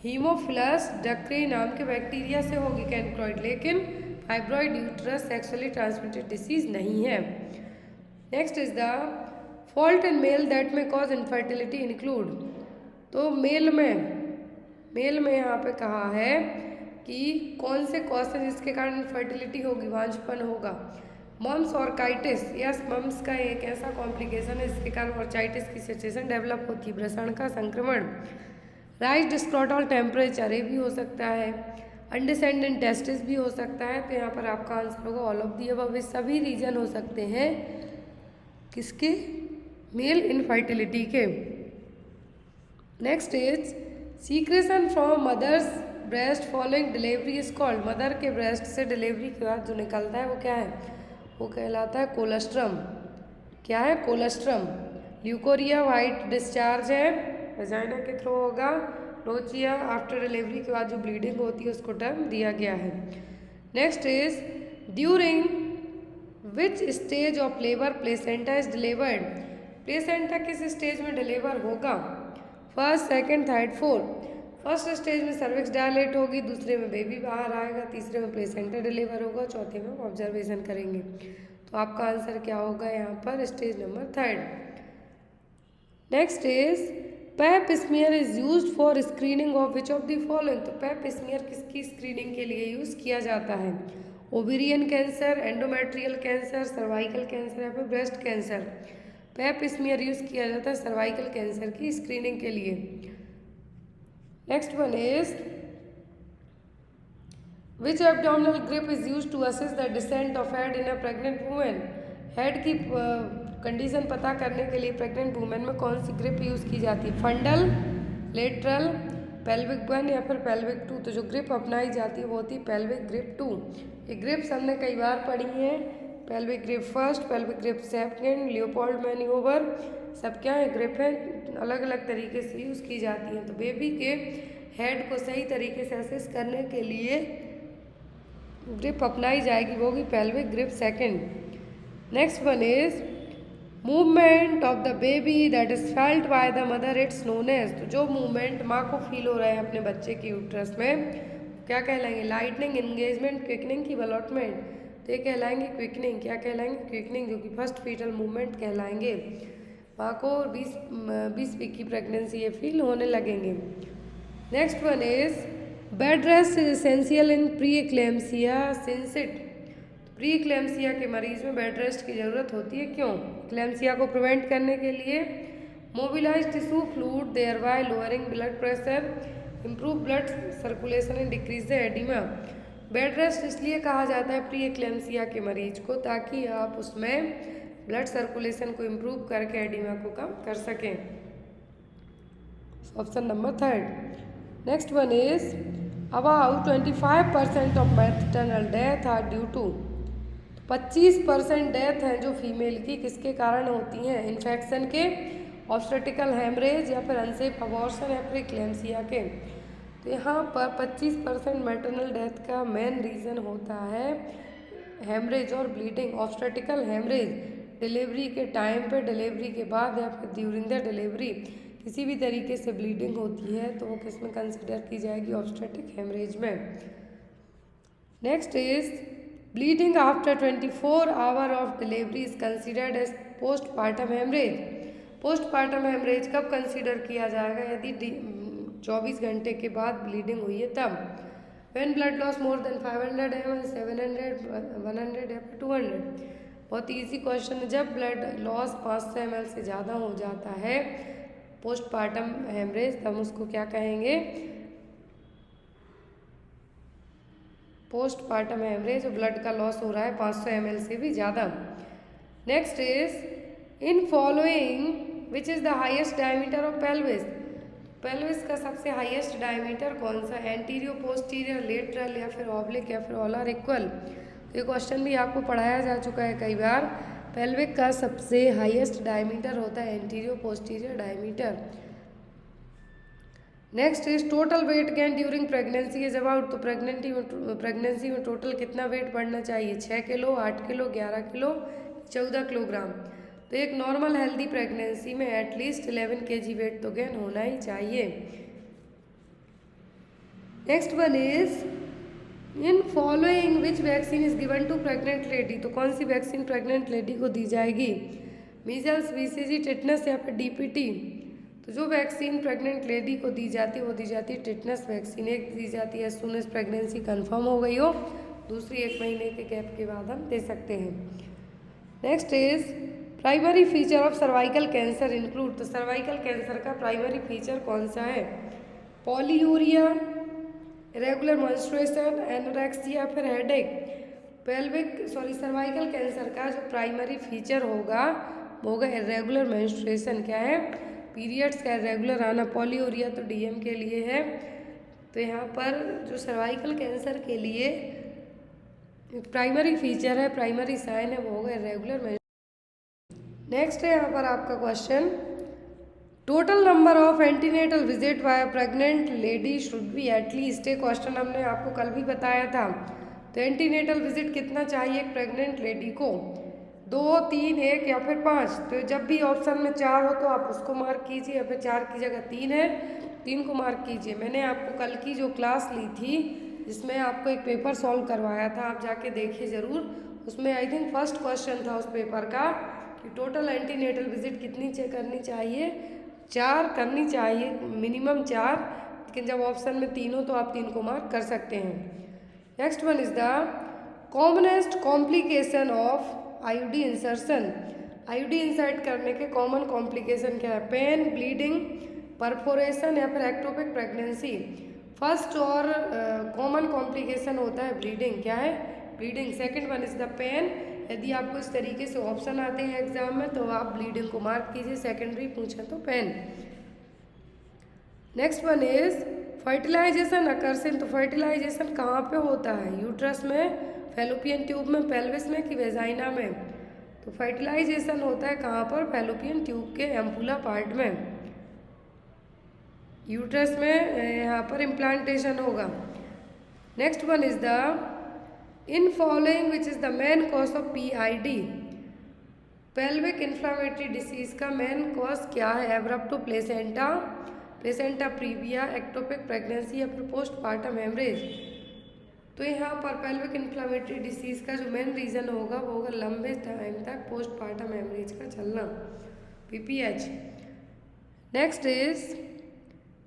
हीमोफिलस डक्टरे नाम के बैक्टीरिया से होगी कैनक्रोइड, लेकिन fibroid uterus sexually transmitted disease नहीं है। Next is the fault in male that में कॉज इनफर्टिलिटी इंक्लूड। तो मेल में यहाँ पे कहा है कि कौन से कॉज है जिसके कारण इनफर्टिलिटी होगी, वांछपन होगा। मम्स ऑर्काइटिस, यस मम्स का एक ऐसा कॉम्प्लिकेशन है जिसके कारण ऑर्चाइटिस की सिचुएशन डेवलप होती है, वृषण का संक्रमण। राइज स्क्रोटल टेम्परेचर ये भी हो सकता है, अनडिसेंडेंट टेस्टिस भी हो सकता है। तो यहाँ पर आपका आंसर होगा ऑल ऑफ दी अबव। सभी रीजन हो सकते हैं किसके? मेल इनफर्टिलिटी के। Next is secretion from mother's breast following delivery is called. Mother के ब्रेस्ट से डिलीवरी के बाद जो निकलता है वो क्या है? वो कहलाता है कोलेस्ट्रम। क्या है? कोलेस्ट्रम। ल्यूकोरिया वाइट डिस्चार्ज है, वजाइना के थ्रू होगा। रोचिया आफ्टर डिलीवरी के बाद जो ब्लीडिंग होती है उसको टर्म दिया गया है। Next is during which stage of labour placenta is delivered. Placenta किस स्टेज में डिलीवर होगा? First, second, third, fourth. First stage में सर्विक्स डायलेट होगी, दूसरे में बेबी बाहर आएगा, तीसरे में प्लेसेंटा डिलीवर होगा, चौथे में ऑब्जर्वेशन करेंगे। तो आपका आंसर क्या होगा यहाँ पर? Stage number third. Next is pap smear is used for screening of which of the following. तो पैप स्मीयर किसकी स्क्रीनिंग के लिए यूज किया जाता है? Ovarian cancer, endometrial cancer, cervical cancer या फिर breast cancer. Pap smear use किया जाता है सर्वाइकल कैंसर की स्क्रीनिंग के लिए। Next one is which abdominal grip is use to assess the descent of head in a pregnant women. Head की condition पता करने के लिए प्रेग्नेंट वुमेन में कौन सी ग्रिप यूज की जाती है? फंडल, लेटरल, पेल्विक 1 या फिर पेल्विक 2। तो जो ग्रिप अपनाई जाती है वो होती है पेल्विक ग्रिप 2। ये ग्रिप्स हमने कई बार पढ़ी हैं, pelvic grip first, pelvic grip second, Leopold manoeuvre, सब क्या है? ग्रिप है, अलग अलग तरीके से यूज़ की जाती हैं। तो बेबी के हेड को सही तरीके से असेस करने के लिए ग्रिप अपनाई जाएगी, वो भी pelvic grip second. Next one is movement of the baby that is felt by the mother it's known as. तो जो मूवमेंट माँ को फील हो रहा है अपने बच्चे की यूट्रस में क्या कहलाएंगे? लाइटनिंग, एंगेजमेंट, क्विकनिंग की डेवलपमेंट। तो ये कहलाएंगे क्विकनिंग। क्या कहलाएंगे? क्विकनिंग, जो कि फर्स्ट फीटल मूवमेंट कहलाएंगे। माँ को 20 वीक की प्रेगनेंसी ये फील होने लगेंगे। Next one is bed rest is essential in pre eclampsia since it. Pre eclampsia के मरीज में बेड रेस्ट की ज़रूरत होती है, क्यों? एक्लेम्सिया को प्रिवेंट करने के लिए mobilize tissue fluid thereby lowering blood pressure, improve blood circulation and decrease the edema. Bed rest इसलिए कहा जाता है प्री एक्लेम्सिया के मरीज को ताकि आप उसमें ब्लड सर्कुलेशन को इम्प्रूव करके एडिमा को कम कर सकें। Option number third. Next one is about 25% of maternal death are due to. 25% death हैं जो फीमेल की किसके कारण होती हैं? इन्फेक्शन के, ऑब्स्टेट्रिकल हेमरेज या फिर अनसेफ अबॉर्शन या फिर एक्लेम्सिया के। तो यहाँ पर 25% मैटरनल डेथ का मेन रीज़न होता है हेमरेज और ब्लीडिंग। ऑब्स्टेट्रिकल हेमरेज डिलीवरी के टाइम पे, डिलीवरी के बाद या फिर ड्यूरिंग द डिलीवरी किसी भी तरीके से ब्लीडिंग होती है तो वो किस में कंसिडर की जाएगी? ऑब्स्टेट्रिक हेमरेज में। Next is bleeding after 24 hour of delivery is considered as postpartum haemorrhage. Postpartum haemorrhage कब कंसिडर किया जाएगा? यदि 24 घंटे के बाद ब्लीडिंग हुई है तब। When blood loss more than 500 ml, 700, 100 या 200। बहुत ईजी क्वेश्चन है। जब ब्लड लॉस 500 ml से ज़्यादा हो जाता है पोस्टपार्टम हेमरेज, तब उसको क्या कहेंगे? पोस्टपार्टम हेमरेज, ब्लड का लॉस हो रहा है 500 ml से भी ज़्यादा। Next is in following which is the highest diameter of pelvis. Pelvis का सबसे हाईएस्ट डायमीटर कौन सा, एंटीरियर, पोस्टीरियर, लेटरल या फिर ऑब्लिक या फिर ऑल आर इक्वल। तो ये क्वेश्चन भी आपको पढ़ाया जा चुका है कई बार। पेल्विक का सबसे हाईएस्ट डायमीटर होता है anterior posterior diameter. Next is total weight gain during pregnancy is about. तो प्रेगनेंसी में टोटल कितना वेट बढ़ना चाहिए, 6 किलो, 8 किलो, 11 किलो, 14 किलोग्राम। तो एक नॉर्मल हेल्दी प्रेगनेंसी में एटलीस्ट 11 kg वेट तो गेन होना ही चाहिए। Next one is in following which vaccine is given to pregnant lady. तो कौन सी वैक्सीन प्रेग्नेंट लेडी को दी जाएगी, मीजल्स, बीसीजी, टिटनस या फिर डीपीटी। तो जो वैक्सीन प्रेग्नेंट लेडी को दी जाती है वो दी जाती है टिटनस वैक्सीन। एक दी जाती है as soon as pregnancy confirm हो गई हो, दूसरी 1 महीने के गैप के बाद हम दे सकते हैं। Next is primary feature of cervical cancer include. तो सर्वाइकल कैंसर का प्राइमरी फीचर कौन सा है, पॉलीयूरिया, इरेगुलर मेंस्ट्रुएशन, एनोरेक्सिया, फिर हेडेक। सर्वाइकल कैंसर का जो प्राइमरी फीचर होगा वो होगा इरेगुलर मेंस्ट्रुएशन। क्या है, पीरियड्स का इरेगुलर आना। पॉलीयूरिया तो डीएम के लिए है। तो यहाँ पर जो सर्वाइकल कैंसर के लिए प्राइमरी फीचर है, प्राइमरी साइन है, वो होगा इरेगुलर मेंस्ट्रुएशन। नेक्स्ट है यहाँ पर आपका question, total number of antenatal visit bye pregnant lady should be at least. ये क्वेश्चन हमने आपको कल भी बताया था। तो एंटीनेटल विजिट कितना चाहिए एक प्रेग्नेंट लेडी को, 2, 3, 1 या फिर 5। तो जब भी ऑप्शन में 4 हो तो आप उसको मार्क कीजिए, या फिर 4 की जगह 3 है, 3 को मार्क कीजिए। मैंने आपको कल की जो क्लास ली थी जिसमें आपको एक पेपर सॉल्व करवाया था, आप जाके देखिए ज़रूर। उसमें आई थिंक फर्स्ट क्वेश्चन था उस पेपर का कि टोटल एंटीनेटल विजिट कितनी करनी चाहिए, 4 करनी चाहिए, मिनिमम 4। लेकिन जब ऑप्शन में 3 हो तो आप 3 को मार्क कर सकते हैं। Next one is the commonest complication of IUD insertion. IUD insert करने के कॉमन कॉम्प्लिकेशन क्या है, पेन, ब्लीडिंग, परफोरेशन या फिर एक्टोपिक प्रेगनेंसी। फर्स्ट और कॉमन कॉम्प्लिकेशन होता है ब्लीडिंग। क्या है, bleeding. Second one is the pain. यदि आपको इस तरीके से ऑप्शन आते हैं एग्जाम में तो आप ब्लीडिंग को मार्क कीजिए, सेकेंडरी पूछे तो pain. Next one is fertilisation occurs in. तो फर्टिलाइजेशन कहाँ पे होता है, यूट्रस में, फैलोपियन ट्यूब में, पेल्विस में कि वेजाइना में। तो फर्टिलाइजेशन होता है कहाँ पर, फैलोपियन ट्यूब के एम्पुला पार्ट में, यूट्रस में यहाँ पर इम्प्लांटेशन होगा। Next one is the in following which is the main cause of PID। Pelvic inflammatory disease का मेन कॉज क्या है, abruptio placenta, placenta praevia, ectopic pregnancy या फिर पोस्टपार्टम हेमरेज। तो यहाँ पर पेल्विक इन्फ्लामेटरी डिसीज का जो मेन रीज़न होगा वो होगा लंबे टाइम तक पोस्टपार्टम हेमरेज का चलना, PPH। Next is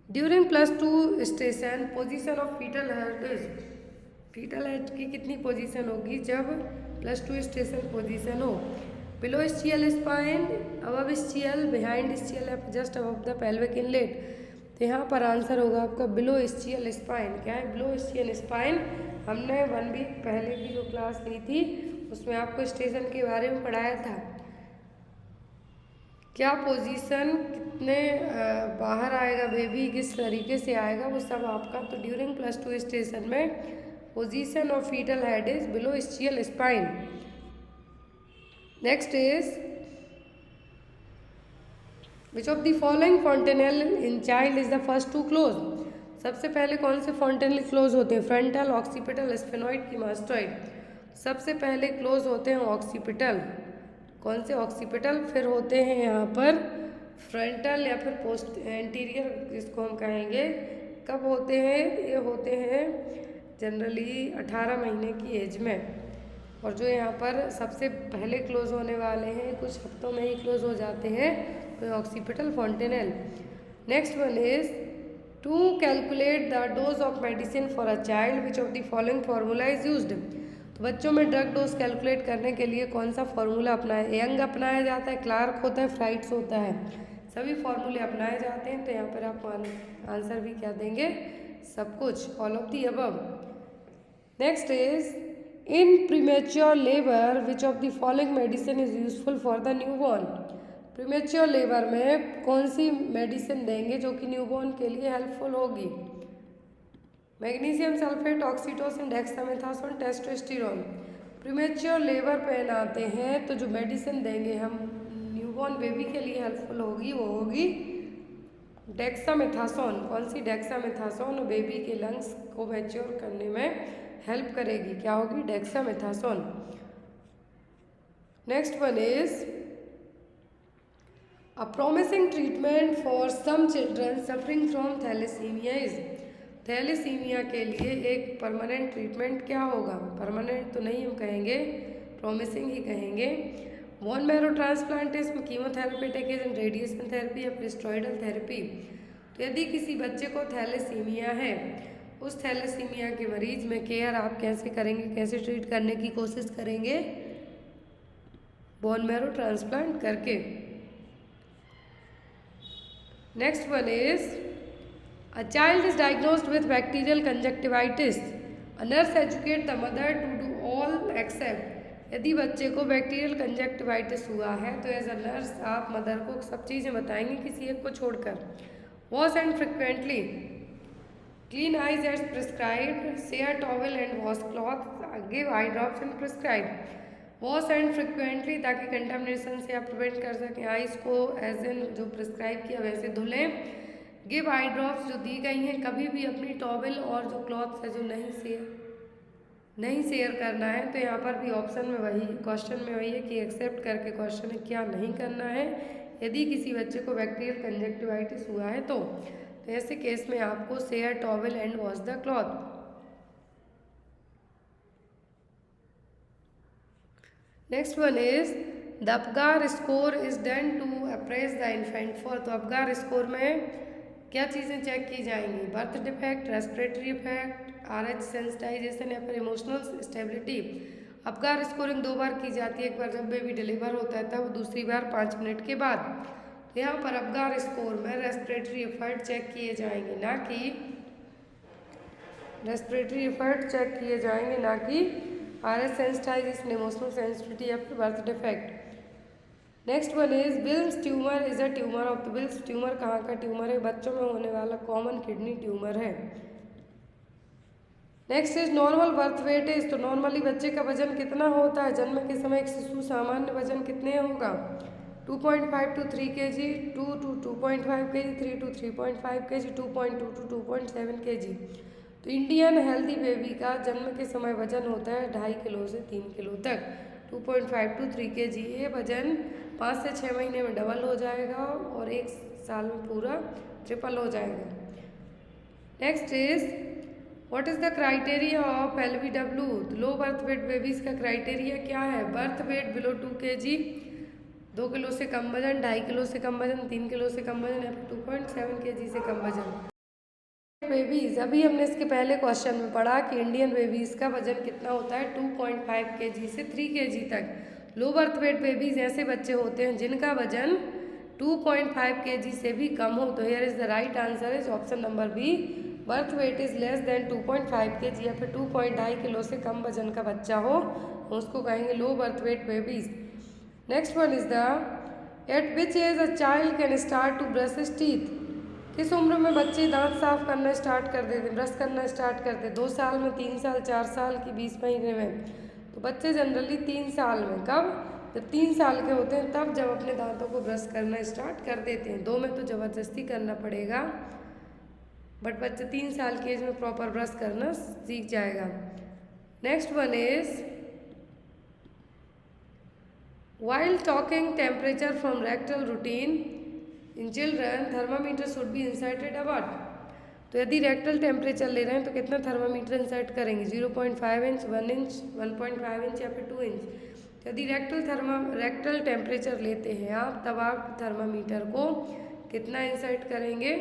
during +2 station position of foetal head is. Foetal head की कितनी पोजीशन होगी जब +2 स्टेशन पोजीशन हो, below ischial spine, above ischial, behind ischial या just above the pelvic inlet. तो यहाँ पर आंसर होगा आपका बिलो स्चियल स्पाइन। क्या है, बिलो स्चियल स्पाइन। हमने 1 वीक पहले की जो क्लास ली थी उसमें आपको स्टेशन के बारे में पढ़ाया था, क्या पोजीशन, कितने बाहर आएगा बेबी, किस तरीके से आएगा, वो सब आपका। तो ड्यूरिंग +2 स्टेशन में position of foetal head is below ischial spine. Next is which of the following fontanelle in child is the first to close. सबसे पहले कौन से फॉन्टेनेल क्लोज होते हैं, फ्रंटल, ऑक्सीपिटल, स्फेनॉइड की मास्टॉइड। सबसे पहले क्लोज होते हैं ऑक्सीपिटल। कौन से, ऑक्सीपिटल। फिर होते हैं यहाँ पर फ्रंटल या फिर पोस्ट एंटीरियर जिसको हम कहेंगे। कब होते हैं, ये होते हैं जनरली 18 महीने की एज में। और जो यहाँ पर सबसे पहले क्लोज होने वाले हैं कुछ हफ्तों में ही क्लोज हो जाते हैं, तो occipital fontanelle. Next one is to calculate the dose of medicine for a child which of the following formula is used. तो बच्चों में ड्रग डोज कैलकुलेट करने के लिए कौन सा फार्मूला अपनाया, यंग अपनाया जाता है, क्लार्क होता है, फ्राइट्स होता है, सभी फार्मूले अपनाए जाते हैं। तो यहाँ पर आप आंसर भी क्या देंगे, सब कुछ, all of the above. Next is in premature labour which of the following medicine is useful for the newborn. Premature labour में कौन सी मेडिसिन देंगे जो कि न्यूबॉर्न के लिए हेल्पफुल होगी? Magnesium sulphate, oxytocin, dexamethasone, testosterone. Premature labour पे आते हैं तो जो मेडिसिन देंगे हम न्यूबॉर्न बेबी के लिए हेल्पफुल होगी वो होगी डेक्सामेथासोन। कौन सी? डेक्सामेथासोन। बेबी के लंग्स को मैच्योर करने में हेल्प करेगी। क्या होगी? Dexamethasone. Next one is a promising treatment for some children suffering from thalassaemia is. Thalassaemia के लिए एक परमानेंट ट्रीटमेंट क्या होगा? परमानेंट तो नहीं हम कहेंगे, प्रोमिसिंग ही कहेंगे। Bone marrow transplantation, chemotherapeutic agent, radiation therapy या फिर स्टेरॉयडल थेरेपी। तो यदि किसी बच्चे को थैलेसीमिया है, उस थैलेसीमिया के मरीज में केयर आप कैसे करेंगे, कैसे ट्रीट करने की कोशिश करेंगे? बोन मैरो ट्रांसप्लांट करके। Next one is a child is diagnosed with bacterial conjunctivitis, a nurse educate the mother to do all except. यदि बच्चे को बैक्टीरियल कंजक्टिवाइटिस हुआ है तो एज अ नर्स आप मदर को सब चीज़ें बताएंगे किसी एक को छोड़कर। Wash hands frequently, clean eyes as prescribed, share towel and wash cloth, give eye drops and prescribe. Wash hands frequently ताकि कंटामिनेशन से आप प्रिवेंट कर सकें। आइस को एज एन जो प्रिस्क्राइब किया वैसे धुलें। गिव आई ड्रॉप्स जो दी गई हैं, कभी भी अपनी टॉवल और जो क्लॉथ्स है जो नहीं शेयर करना है। तो यहाँ पर भी ऑप्शन में वही, क्वेश्चन में वही है कि एक्सेप्ट करके क्वेश्चन है क्या नहीं करना है यदि किसी बच्चे को बैक्टीरियल कंजक्टिवाइटिस हुआ है तो ऐसे केस में आपको share towel and wash the cloth. Next one is the Apgar score is done to appraise the infant for. तो अपगार स्कोर में क्या चीज़ें चेक की जाएंगी? Birth defect, respiratory effect, RH sensitization या फिर इमोशनल स्टेबिलिटी। अपगार स्कोरिंग 2 बार की जाती है, एक बार जब बेबी डिलीवर होता है तब, दूसरी बार 5 मिनट के बाद। तो यहाँ पर अपगार स्कोर में रेस्पिरेटरी इफेक्ट चेक किए जाएंगे, ना कि रेस्पिरेटरी इफेक्ट चेक किए जाएंगे, ना कि RH सेंसिटाइजेशन, इमोशनल सेंसिटिविटी या फिर birth defect. Next one is Wilms tumour is a tumour of the. Wilms tumour कहाँ का ट्यूमर है? बच्चों में होने वाला कॉमन किडनी ट्यूमर है। Next is normal birth weight is. तो नॉर्मली बच्चे का वजन कितना होता है? जन्म के समय एक शिशु सामान्य वजन कितने होगा? 2.5 to 3 kg, 2 to 2.5 kg, 3 to 3.5 kg, 2.2 to 2.7 kg। तो इंडियन हेल्दी बेबी का जन्म के समय वजन होता है 2.5 किलो से 3 किलो तक, 2.5 to 3 kg। ये वजन 5 से 6 महीने में डबल हो जाएगा और 1 साल में पूरा ट्रिपल हो जाएगा। Next is what is the criteria of LBW। Low birth weight babies का क्राइटेरिया क्या है? Birth weight below 2 kg, 2 kilo से कम वजन, 2.5 किलो से कम वजन, 3 किलो से कम वजन या फिर 2.7 kg से कम वजन। बेबीज, अभी हमने इसके पहले क्वेश्चन में पढ़ा कि इंडियन बेबीज का वजन कितना होता है? 2.5 kg से 3 kg तक। लो बर्थ वेट बेबीज ऐसे बच्चे होते हैं जिनका वजन 2.5 kg से भी कम हो। तो here is the right answer is option number B. Birth weight is less than 2.5 kg या फिर 2.5 किलो से कम वजन का बच्चा हो उसको कहेंगे low birth weight babies. Next one is the at which age a child can start to brush his teeth. किस उम्र में बच्चे दांत साफ करना स्टार्ट कर देते, ब्रश करना स्टार्ट करते? 2 साल में, 3 साल, 4 साल की 20 महीने में? तो बच्चे जनरली 3 साल में। कब? जब 3 साल के होते हैं तब जब अपने दांतों को ब्रश करना स्टार्ट कर देते हैं। 2 में तो ज़बरदस्ती करना पड़ेगा, बट बच्चा 3 साल की एज में प्रॉपर ब्रश करना सीख जाएगा। Next one is while talking temperature from rectal routine in children thermometer should be inserted about. तो यदि रेक्टल टेम्परेचर ले रहे हैं तो कितना थर्मामीटर इंसर्ट करेंगे? 0.5 इंच, 1 इंच, 1.5 इंच या फिर 2 इंच। तो यदि रेक्टल टेम्परेचर लेते हैं आप तब आप थर्मामीटर को कितना इंसर्ट करेंगे?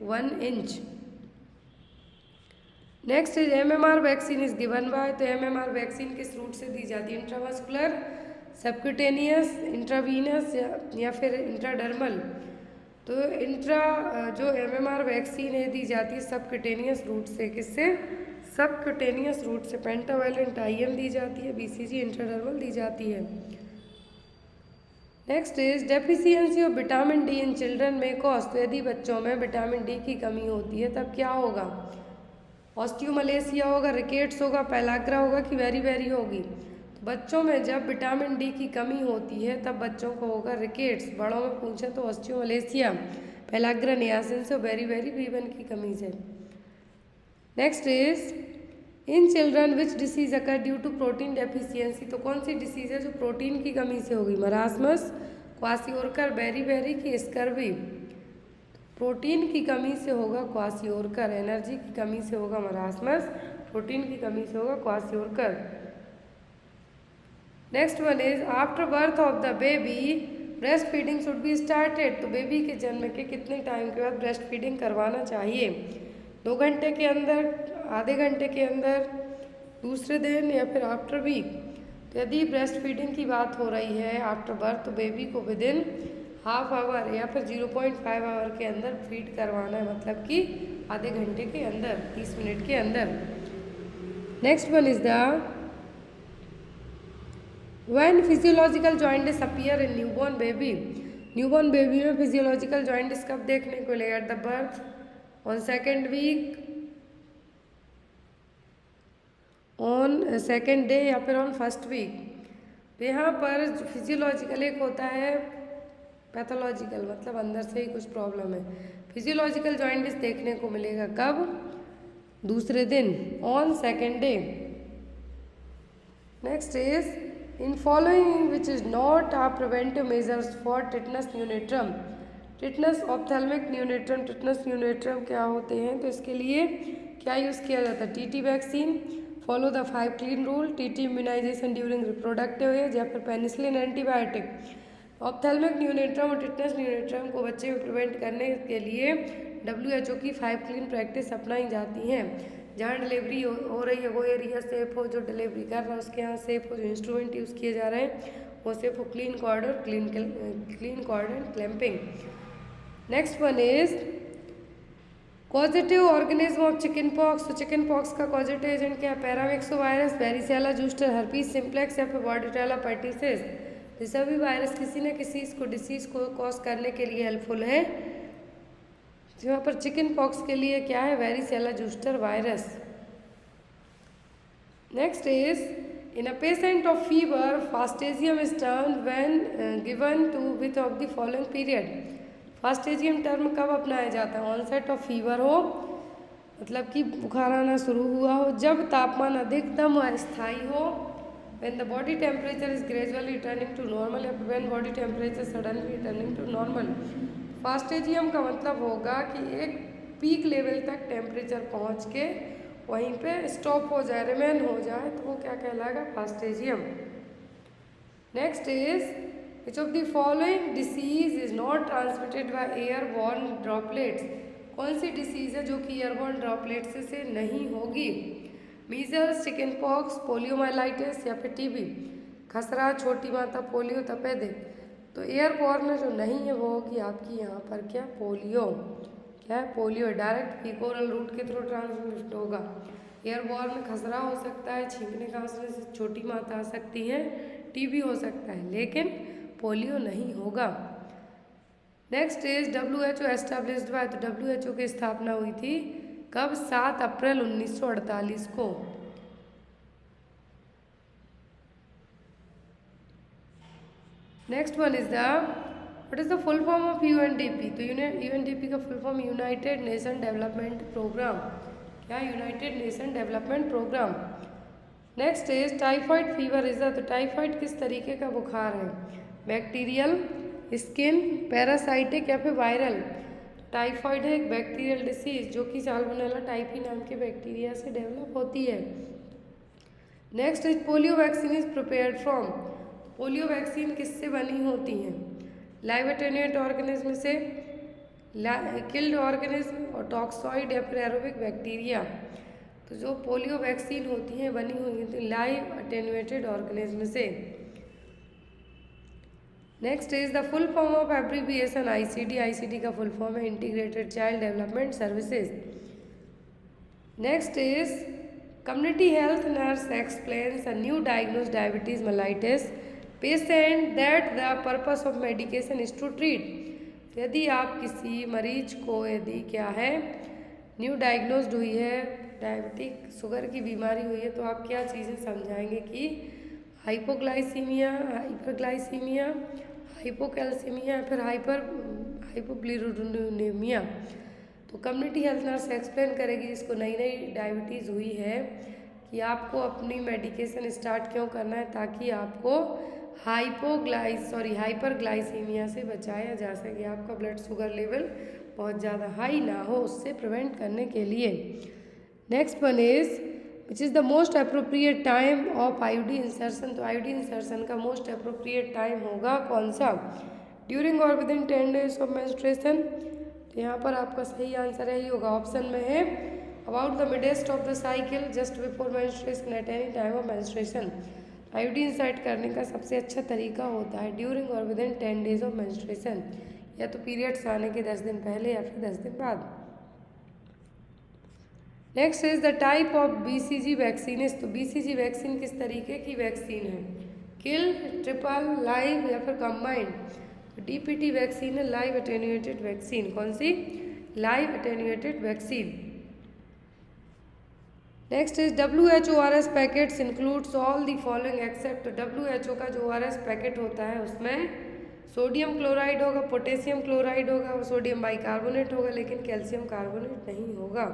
1 inch. Next is MMR vaccine is given by. तो MMR वैक्सीन किस रूट से दी जाती है? इंट्रामस्कुलर, सबक्यूटेनियस, इंट्रावीनस या फिर इंट्राडर्मल। तो जो MMR वैक्सीन है दी जाती है सबक्यूटेनियस रूट से। किससे? सबक्यूटेनियस रूट से पेंटावैलेंट IM दी जाती है, BCG इंट्राडर्मल दी जाती है। Next is deficiency of vitamin D in children में कॉज। तो यदि बच्चों में विटामिन डी की कमी होती है तब क्या होगा? ऑस्टियोमलेशिया होगा, रिकेट्स होगा, पेलाग्रा होगा कि वेरी वेरी होगी? तो बच्चों में जब विटामिन डी की कमी होती है तब बच्चों को होगा रिकेट्स। बड़ों में पूछें तो ऑस्टियोमलेशिया, पेलाग्रा, नियासिन से, वेरी वेरी B1 की कमी से। Next is in children which disease occur due to protein deficiency. तो कौन सी डिसीज है जो प्रोटीन की कमी से होगी? मरासमस, क्वासियोरकर, बेरी बेरी की स्कर्वी? प्रोटीन की कमी से होगा क्वासियोरकर, एनर्जी की कमी से होगा मरासमस, प्रोटीन की कमी से होगा kwashiorkor. Next one is after birth of the baby breast feeding should be started. तो बेबी के जन्म के कितने टाइम के बाद ब्रेस्ट फीडिंग करवाना चाहिए? 2 घंटे के अंदर, आधे घंटे के अंदर, दूसरे दिन या फिर आफ्टर वीक? तो यदि ब्रेस्ट फीडिंग की बात हो रही है आफ्टर बर्थ तो बेबी को विदिन ½ आवर या फिर 0.5 आवर के अंदर फीड करवाना है, मतलब कि आधे घंटे के अंदर, 30 मिनट के अंदर। Next one is the when physiological jaundice appear in newborn baby. Newborn baby में फिजियोलॉजिकल जॉइंटिस कब देखने को मिलेगा? At the birth, on second week, on second day या फिर ऑन फर्स्ट वीक? तो यहाँ पर फिजियोलॉजिकल एक होता है पैथोलॉजिकल, मतलब अंदर से ही कुछ प्रॉब्लम है। फिजियोलॉजिकल जॉइंटिस देखने को मिलेगा कब? दूसरे दिन, on second day. Next is in following which is not are preventive measures for tetanus neonatorum. Tetanus ophthalmic neonatorum, tetanus neonatorum क्या होते हैं? तो इसके लिए क्या यूज़ किया जाता है? TT vaccine, follow the 5 clean rule, TT immunisation during reproductive age, या फिर पेनिसिलिन एंटीबायोटिक। ऑप्थेल्मिक न्यूनेट्रम और टिटनस न्यूनेट्रम को बच्चे में प्रिवेंट करने के लिए WHO की 5 क्लीन प्रैक्टिस अपनाई जाती हैं। जहाँ डिलीवरी हो रही है वो एरिया सेफ हो, जो डिलीवरी कर रहा है उसके यहाँ सेफ हो, जो इंस्ट्रूमेंट यूज़ किए जा रहे हैं वो सेफ हो, clean cord, clean cord clamping. Next one is causative organism of chicken pox. तो चिकन पॉक्स का कॉजेटिव एजेंट क्या है? Paramyxo virus, varicella zoster, herpes simplex या फिर बॉर्डेटेला पर्टिसेस। ये सभी वायरस किसी न किसी डिसीज को कॉज करने के लिए हेल्पफुल है। तो यहाँ पर चिकन पॉक्स के लिए क्या है? Varicella zoster virus. Next is in a patient of fever fastigium is term when given to with of the following period. Fastigium term कब अपनाया जाता है? ऑनसेट ऑफ फीवर हो, मतलब कि बुखार आना शुरू हुआ हो, जब तापमान अधिकतम अस्थायी हो, when the body temperature is gradually returning to normal, या when body temperature suddenly returning to normal। फास्टेजियम का मतलब होगा कि एक पीक लेवल तक टेम्परेचर पहुंच के वहीं पे स्टॉप हो जाए, रिमेन हो जाए, तो वो क्या कहलाएगा? Fastigium. Next is which of the following disease is not transmitted by airborne droplets। कौन सी डिसीज है जो कि एयरबॉर्न ड्रॉपलेट्स से नहीं होगी? मीजल्स, चिकन पॉक्स, पोलियोमाइलाइटिस या फिर TB? खसरा, छोटी माता, पोलियो, तपेदिक। तो एयरबॉर्न जो नहीं है वो होगी आपकी यहाँ पर क्या? पोलियो। क्या है? पोलियो। डायरेक्ट फीकोरल रूट के थ्रू ट्रांसमिट होगा। एयरबॉर्न में खसरा हो सकता है, छींकने खांसने से छोटी माता आ सकती है, TB हो सकता है, लेकिन पोलियो नहीं होगा। Next is WHO established by. तो WHO की स्थापना हुई थी कब? 7 अप्रैल 1948 को। Next one is the what is the full form of UNDP। तो UNDP का full form United Nation Development Programme. क्या? United Nation Development Programme. Next is typhoid fever is the. तो टाइफाइड किस तरीके का बुखार है? बैक्टीरियल, स्किन, पैरासाइटिक या फिर वायरल? टाइफाइड है एक बैक्टीरियल डिसीज जो कि साल्मोनेला टाइफी नाम के बैक्टीरिया से डेवलप होती है। Next is polio vaccine is prepared from. Polio vaccine किससे बनी होती हैं? लाइव एटेन्यूएट ऑर्गेनिज्म से, किल्ड ऑर्गेनिज्म और टॉक्सॉइड या फिर एरोबिक बैक्टीरिया। तो जो पोलियो वैक्सीन होती हैं बनी हुई हैं लाइव अटेन्यूएटेड ऑर्गेनिज्म से। Next is the full form of abbreviation ICD। ICD का फुल फॉर्म है integrated child development services. Next is Community health nurse explains a new diagnosed diabetes mellitus patient that the purpose of medication is to treat. यदि आप किसी मरीज को यदि क्या है न्यू डायग्नोस्ड हुई है डायबिटिक शुगर की बीमारी हुई है तो आप क्या चीज़ें समझाएंगे कि हाइपोग्लाइसीमिया, हाइपरग्लाइसीमिया, हाइपोकैल्सीमिया या फिर हाइपोब्लिरूबिनेमिया। तो कम्युनिटी हेल्थ नर्स एक्सप्लेन करेगी जिसको नई नई डायबिटीज़ हुई है कि आपको अपनी मेडिकेशन स्टार्ट क्यों करना है ताकि आपको हाइपरग्लाइसीमिया से बचाया जा सके, आपका ब्लड शुगर लेवल बहुत ज़्यादा हाई ना हो, उससे प्रिवेंट करने के लिए। Next one is which is the most appropriate time of IUD insertion. तो आईयूडी इंसर्शन का मोस्ट अप्रोप्रिएट टाइम होगा कौन सा? ड्यूरिंग और with in 10 days of menstruation. तो यहाँ पर आपका सही आंसर यही होगा, ऑप्शन में है about the midst of the cycle just before menstruation at any time of menstruation. IUD insert करने का सबसे अच्छा तरीका होता है ड्यूरिंग और with in 10 days of menstruation, या तो पीरियड्स आने के 10 दिन पहले या फिर 10 दिन बाद। Next is the type of BCG vaccine. तो बीसीजी वैक्सीन किस तरीके की वैक्सीन है? किल, ट्रिपल, लाइव या फिर कंबाइंड। तो डीपीटी वैक्सीन है लाइव अटेन्यूएटेड वैक्सीन। कौन सी? Live attenuated vaccine. Next is WHO-RS packets includes all the following except. WHO का जो RS पैकेट होता है उसमें सोडियम क्लोराइड होगा, पोटेशियम क्लोराइड होगा, सोडियम बाइकार्बोनेट होगा, लेकिन कैल्शियम कार्बोनेट नहीं होगा।